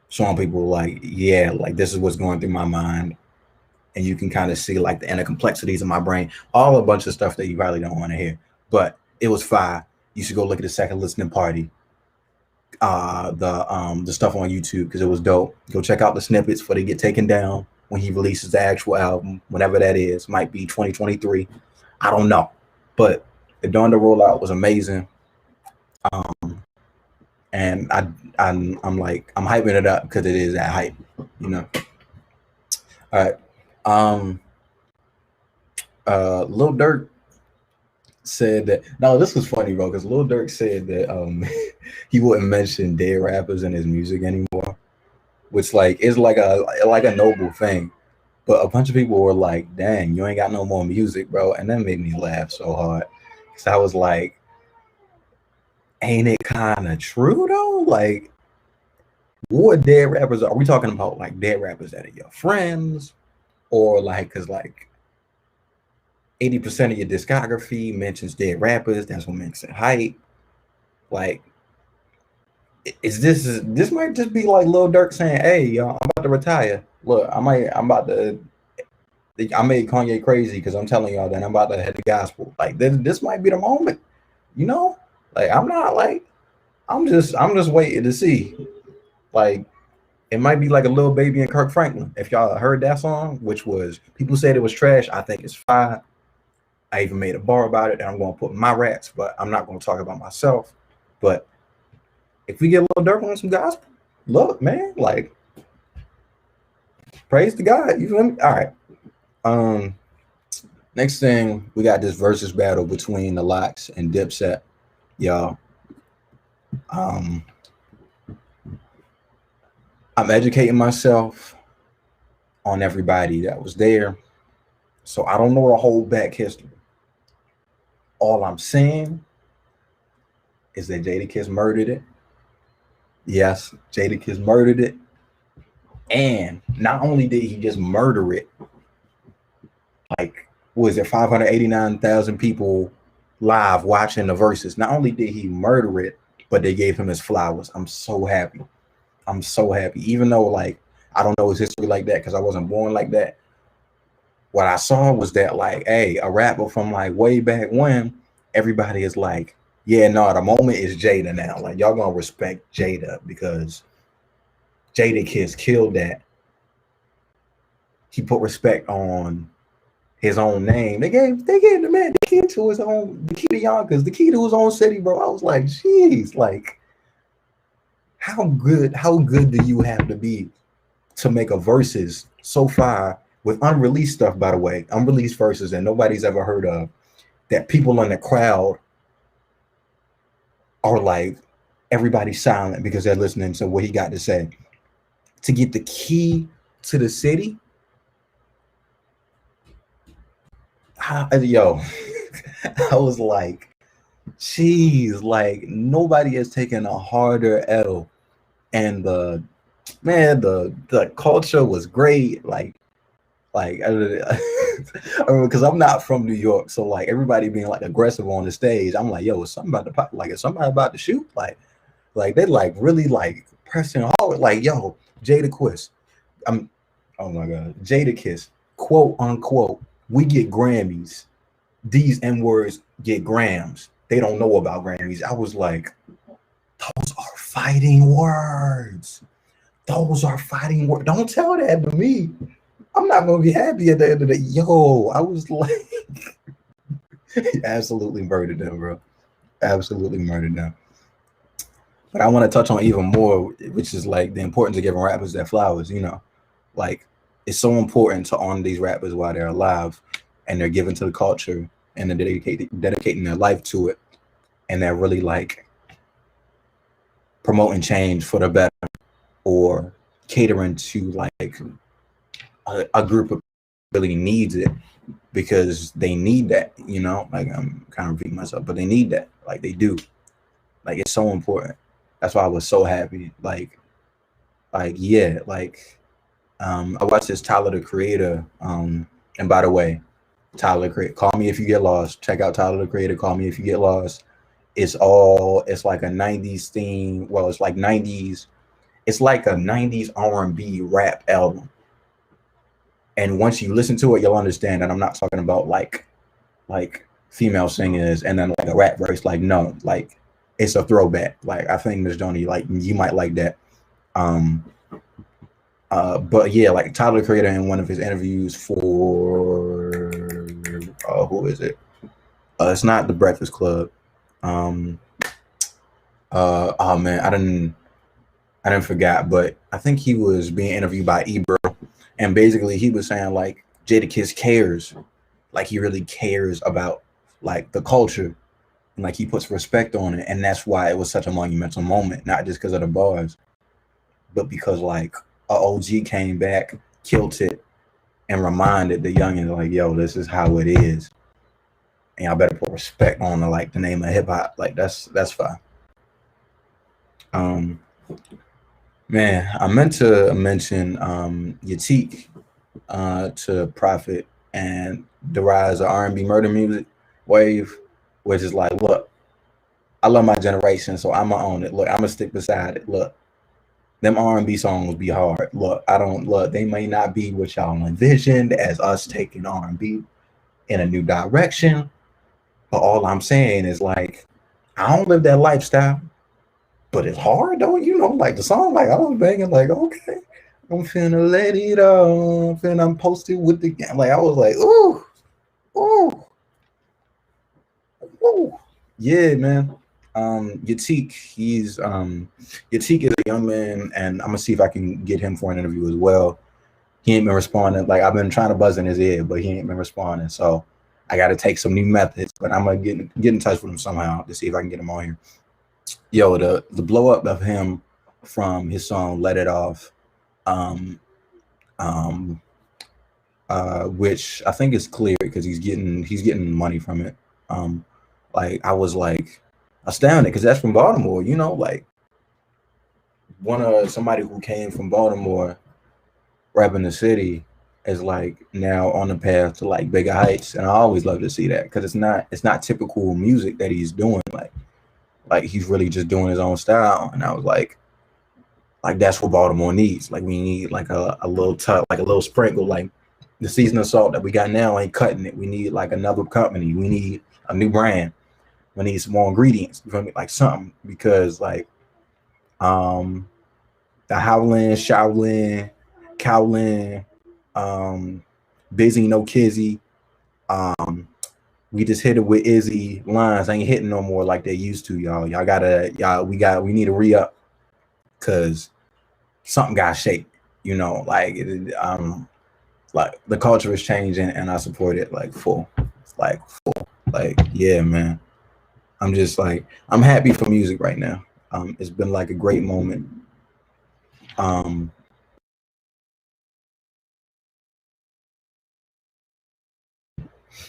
showing people like, yeah, like this is what's going through my mind, and you can kind of see like the inner complexities of my brain, all a bunch of stuff that you probably don't want to hear, but it was fire. You should go look at the second listening party, the stuff on YouTube, because it was dope. Go check out the snippets before they get taken down when he releases the actual album, whenever that is. Might be 2023, I don't know, but the Dawn to Rollout was amazing. And I'm like, I'm hyping it up because it is that hype, you know. All right. Lil Durk said that, no, this was funny, bro, because Lil Durk said that he wouldn't mention dead rappers in his music anymore, which like is like a noble thing. But a bunch of people were like, dang, you ain't got no more music, bro. And that made me laugh so hard. Because I was like, ain't it kind of true though? Like, what dead rappers are we talking about? Like dead rappers that are your friends, or like, because like 80% of your discography mentions dead rappers. That's what makes it hype. Like, this might just be like Lil Durk saying, hey, y'all, I'm about to retire. Look, I made Kanye crazy because I'm telling y'all that I'm about to head the gospel. Like this might be the moment, you know? Like I'm just waiting to see. Like It might be like a Lil Baby and Kirk Franklin. If y'all heard that song, which was people said it was trash, I think it's fire. I even made a bar about it, and I'm going to put my raps, but I'm not going to talk about myself. But if we get a little Durk on some gospel, look, man, like, praise to God. You feel me? All right. Next thing, we got this versus battle between the Lox and Dipset, y'all. I'm educating myself on everybody that was there, so I don't know the whole back history. All I'm saying is that Jadakiss murdered it. Yes, Jadakiss murdered it. And not only did he just murder it, like, was there 589,000 people live watching the verses? Not only did he murder it, but they gave him his flowers. I'm so happy. I'm so happy. Even though, like, I don't know his history like that because I wasn't born like that. What I saw was that, like, hey, a rapper from like way back when, everybody is like, yeah, no, the moment is Jada now. Like, y'all gonna respect Jada because Jadakiss killed that. He put respect on his own name. They gave the man the key to his own, the key to Yonkers, the key to his own city, bro. I was like, geez, like, how good do you have to be to make a verses so far with unreleased stuff, by the way, unreleased verses that nobody's ever heard of, that people in the crowd are like, everybody's silent because they're listening to what he got to say. To get the key to the city, yo, I was like, geez, like, nobody has taken a harder L. And the culture was great. Like because I'm not from New York, so like everybody being like aggressive on the stage, I'm like, yo, is something about to pop? Like, is somebody about to shoot? Like they like really like pressing hard. Like, yo, Jadakiss, oh my god, Jadakiss, quote unquote, we get Grammys. These N-words get grams. They don't know about Grammys. I was like, those are fighting words. Those are fighting words. Don't tell that to me. I'm not gonna be happy at the end of the day. Yo, I was like, absolutely murdered them, bro. Absolutely murdered them. But I want to touch on even more, which is like the importance of giving rappers their flowers. You know, like, it's so important to honor these rappers while they're alive and they're given to the culture and they're dedicating their life to it, and they're really like promoting change for the better or catering to like a group of really needs it because they need that, you know, like, I'm kind of repeating myself, but they need that, like, they do. Like, it's so important. That's why I was so happy. Like yeah, like I watched this Tyler the Creator, and by the way, Tyler the Creator, Call Me If You Get Lost. Check out Tyler the Creator, Call Me If You Get Lost. It's like a 90s theme. Well, it's like 90s. It's like a 90s R&B rap album. And once you listen to it, you'll understand that I'm not talking about like female singers and then like a rap verse. Like, no, like, it's a throwback. Like, I think Miss Joni, like, you might like that. But yeah, like, Tyler the Creator in one of his interviews for who is it? It's not The Breakfast Club. Oh man, I didn't forget, but I think he was being interviewed by Ebro, and basically he was saying like Jadakiss cares, like he really cares about like the culture, and like he puts respect on it, and that's why it was such a monumental moment, not just because of the bars, but because like a OG came back, killed it, and reminded the youngins like, yo, this is how it is, and y'all better put respect on the like the name of hip hop. Like, that's fine. Man, I meant to mention Yatik to Prophet and the rise of R&B murder music wave, which is like, look, I love my generation, so I'm gonna own it. Look, I'm gonna stick beside it. Look, them R&B songs be hard. Look, they may not be what y'all envisioned as us taking R&B in a new direction, but all I'm saying is like, I don't live that lifestyle, but it's hard though, you know, like the song, like I was banging, like, okay, I'm finna let it on, I'm posted with the game. Like I was like, ooh, ooh, ooh. Yeah, man. Yatik, Yatik is a young man, and I'm gonna see if I can get him for an interview as well. He ain't been responding. Like I've been trying to buzz in his ear, but he ain't been responding. So I got to take some new methods. But I'm gonna get in touch with him somehow to see if I can get him on here. Yo, the blow up of him from his song "Let It Off," which I think is clear because he's getting money from it. Like I was like astounded because that's from Baltimore. You know, like somebody who came from Baltimore, rapping the city, is like now on the path to like bigger heights, and I always love to see that because it's not typical music that he's doing. Like he's really just doing his own style, and I was like that's what Baltimore needs. Like we need like a little touch, like a little sprinkle. Like the seasonal salt that we got now ain't cutting it. We need like another company. We need a new brand. We need some more ingredients. You feel me? Like something, because like the Howlin', Shaolin, Kowlin, Busy No Kizzy. We just hit it with Izzy lines. Ain't hitting no more like they used to, y'all. We need to re-up because something got shaped, you know, like the culture is changing and I support it like full. Like, yeah, man. I'm just like, I'm happy for music right now. It's been like a great moment.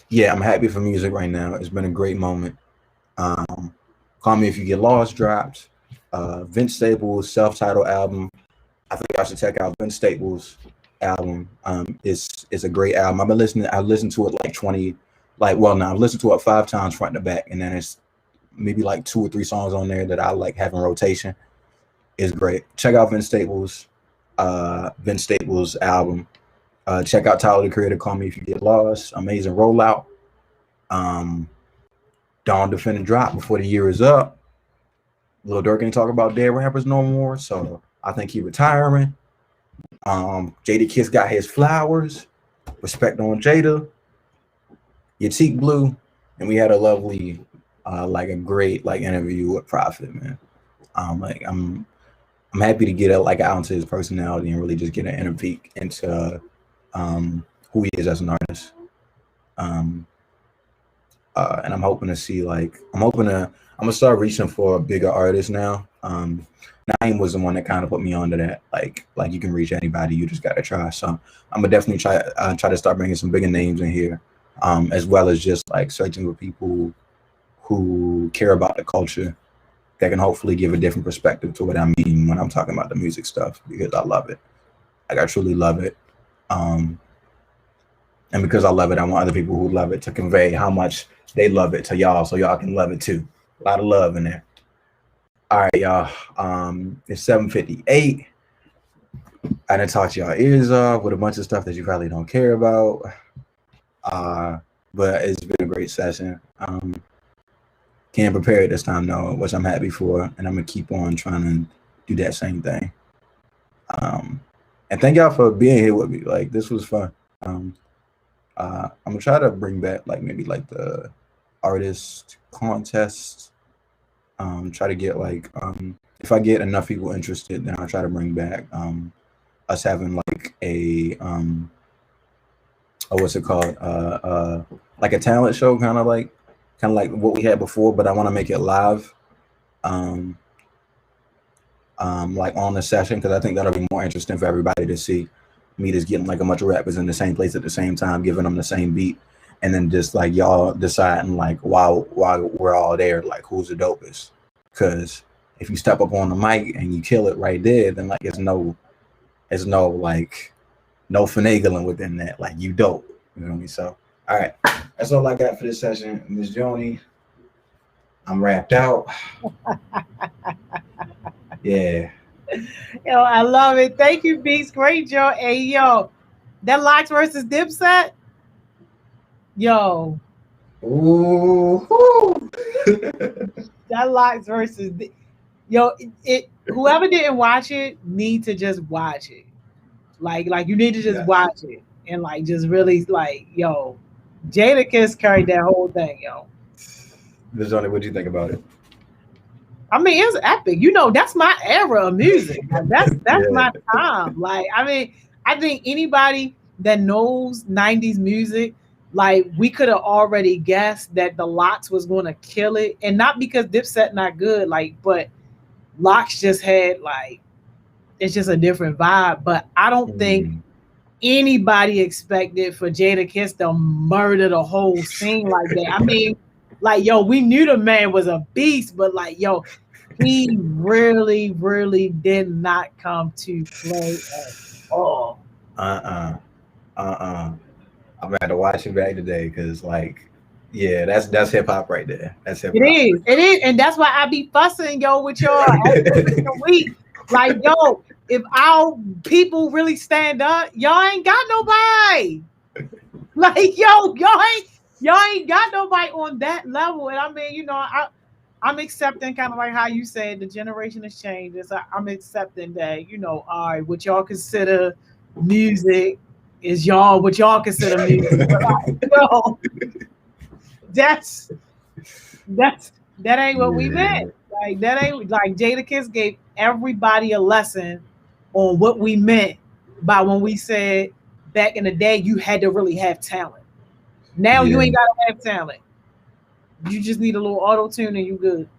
Yeah, I'm happy for music right now. It's been a great moment. Call Me If You Get Lost dropped. Vince Staples' self-titled album. I think I should check out Vince Staples' album. It's a great album. I listened to it I've listened to it 5 times front to back, and then it's maybe like 2 or 3 songs on there that I like have in rotation. It's great. Check out Vince Staples' album. Check out Tyler the Creator, Call Me If You Get Lost. Amazing rollout. Dawn Defend and Drop before the year is up. Lil Durk ain't talk about dead rappers no more, so I think he retiring. Jadakiss got his flowers. Respect on Jada. Yatik Blue, and we had a lovely, a great interview with Prophet, man. I'm happy to get out into his personality and really just get an inner peek into who he is as an artist. And I'm hoping to see I'm gonna start reaching for a bigger artist now. Naeem was the one that kind of put me onto that. Like you can reach anybody, you just gotta try. So I'm gonna definitely try to start bringing some bigger names in here, as well as just like searching for people who care about the culture that can hopefully give a different perspective to what I mean when I'm talking about the music stuff, because I love it. Like I truly love it. And because I love it, I want other people who love it to convey how much they love it to y'all, so y'all can love it too. A lot of love in there. All right, y'all. It's 7:58. I didn't talk to y'all ears off with a bunch of stuff that you probably don't care about. But it's been a great session. Can't prepare it this time though, which I'm happy for, and I'm gonna keep on trying to do that same thing. And thank y'all for being here with me. Like this was fun. I'm gonna try to bring back maybe the artist contest. Try to get if I get enough people interested, then I'll try to bring back us having a what's it called, like a talent show, kind of like what we had before, but I want to make it live, on the session, because I think that'll be more interesting for everybody to see. Me just getting a bunch of rappers in the same place at the same time, giving them the same beat, and then just y'all deciding while we're all there, who's the dopest. Because if you step up on the mic and you kill it right there, then it's no finagling within that. You dope. You know what I mean? So all right, that's all I got for this session. Ms. Joni, I'm wrapped out. Yeah. Yo, I love it. Thank you, Beats. Great job. Hey, yo, that Lox versus Dipset. Yo. Ooh. That Lox versus Yo, it whoever didn't watch it need to just watch it. Like you need to just Yeah. watch it and like just really like, yo, Jadakiss carried that whole thing, yo. Johnny, what do you think about it? I mean, it's epic. You know, that's my era of music. Like, that's Yeah. my time. Like, I mean, I think anybody that knows '90s music, like, we could have already guessed that the Lox was going to kill it, and not because Dipset not good, like, but Lox just had like, it's just a different vibe. But I don't think Mm. anybody expected for Jadakiss to murder the whole scene like that. I mean, like, yo, we knew the man was a beast, but like, yo, he really, really did not come to play at all. I'm gonna have to watch it back today because, like, yeah, that's hip hop right there. That's hip hop. It is, and that's why I be fussing, yo, with y'all every single week. Like, yo, if our people really stand up, y'all ain't got nobody. Like, yo, y'all ain't got nobody on that level. And I mean, you know, I'm accepting kind of like how you said the generation has changed. So I'm accepting that, you know, all right, what y'all consider music is y'all what y'all consider music. But like, yo, that ain't what we meant. Like, that ain't like Jadakiss gave everybody a lesson on what we meant by when we said back in the day you had to really have talent. Now you ain't gotta have talent. You just need a little auto tune and you good.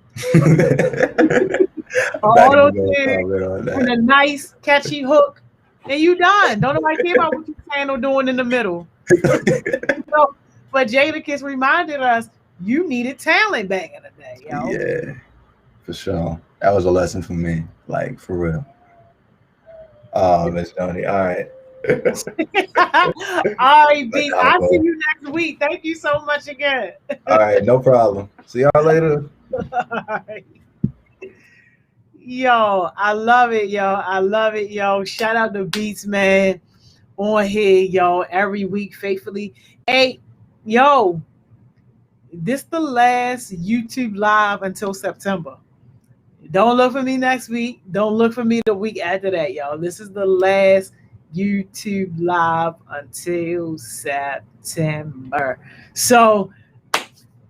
Auto tune and a nice catchy hook, and you done. Don't nobody care about what you saying or doing in the middle. So, but Jadakiss reminded us you needed talent back in the day, yo. Yeah, for sure. That was a lesson for me, like, for real. Oh, Miss Johnny. All right. All right, B. I'll see you next week. Thank you so much again. All right, no problem. See y'all later. Yo, I love it, yo. I love it, yo. Shout out to Beats, man, on here, yo, every week faithfully. Hey, yo, this the last YouTube live until September. Don't look for me next week. Don't look for me the week after that, yo. This is the last YouTube live until September. So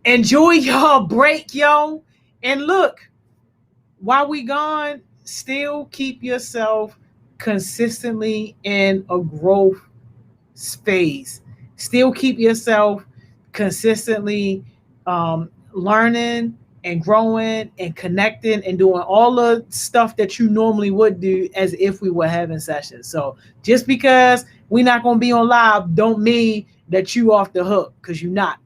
enjoy y'all break, yo. And look, while we gone, still keep yourself consistently in a growth space. Still keep yourself consistently learning and growing and connecting and doing all the stuff that you normally would do as if we were having sessions. So just because we're not going to be on live don't mean that you off the hook, because you're not.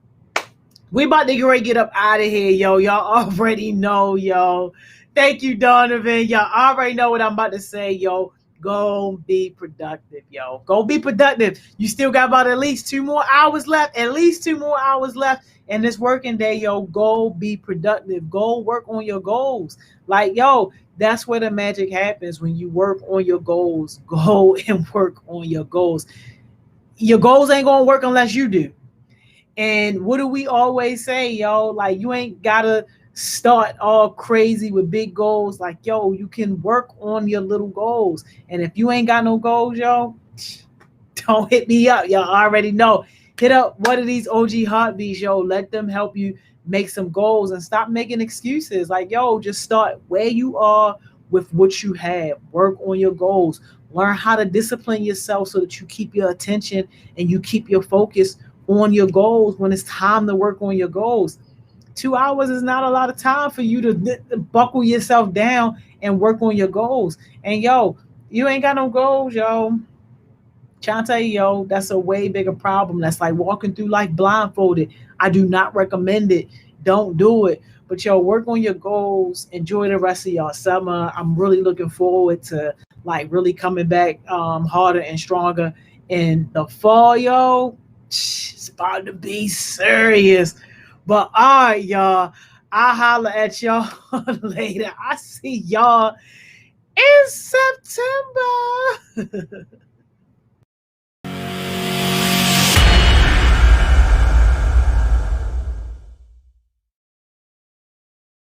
We about to get up out of here, yo. Y'all already know, yo. Thank you, Donovan. Y'all already know what I'm about to say, yo. Go be productive, yo. Go be productive. You still got about at least 2 more hours left. At least 2 more hours left in this working day, yo. Go be productive. Go work on your goals. Like, yo, that's where the magic happens when you work on your goals. Go and work on your goals. Your goals ain't gonna work unless you do. And what do we always say, yo? Like, you ain't gotta start all crazy with big goals. Like, yo, you can work on your little goals. And if you ain't got no goals, yo, don't hit me up. Y'all already know. Hit up one of these OG Heartbeats, yo. Let them help you make some goals and stop making excuses. Like, yo, just start where you are with what you have. Work on your goals. Learn how to discipline yourself so that you keep your attention and you keep your focus on your goals when it's time to work on your goals. 2 hours is not a lot of time for you to buckle yourself down and work on your goals. And yo, you ain't got no goals, yo. Trying to tell you, yo, that's a way bigger problem. That's like walking through life blindfolded. I do not recommend it. Don't do it. But yo, work on your goals. Enjoy the rest of y'all summer. I'm really looking forward to like really coming back harder and stronger in the fall, yo. It's about to be serious. But all right, y'all. I'll holler at y'all later. I see y'all in September.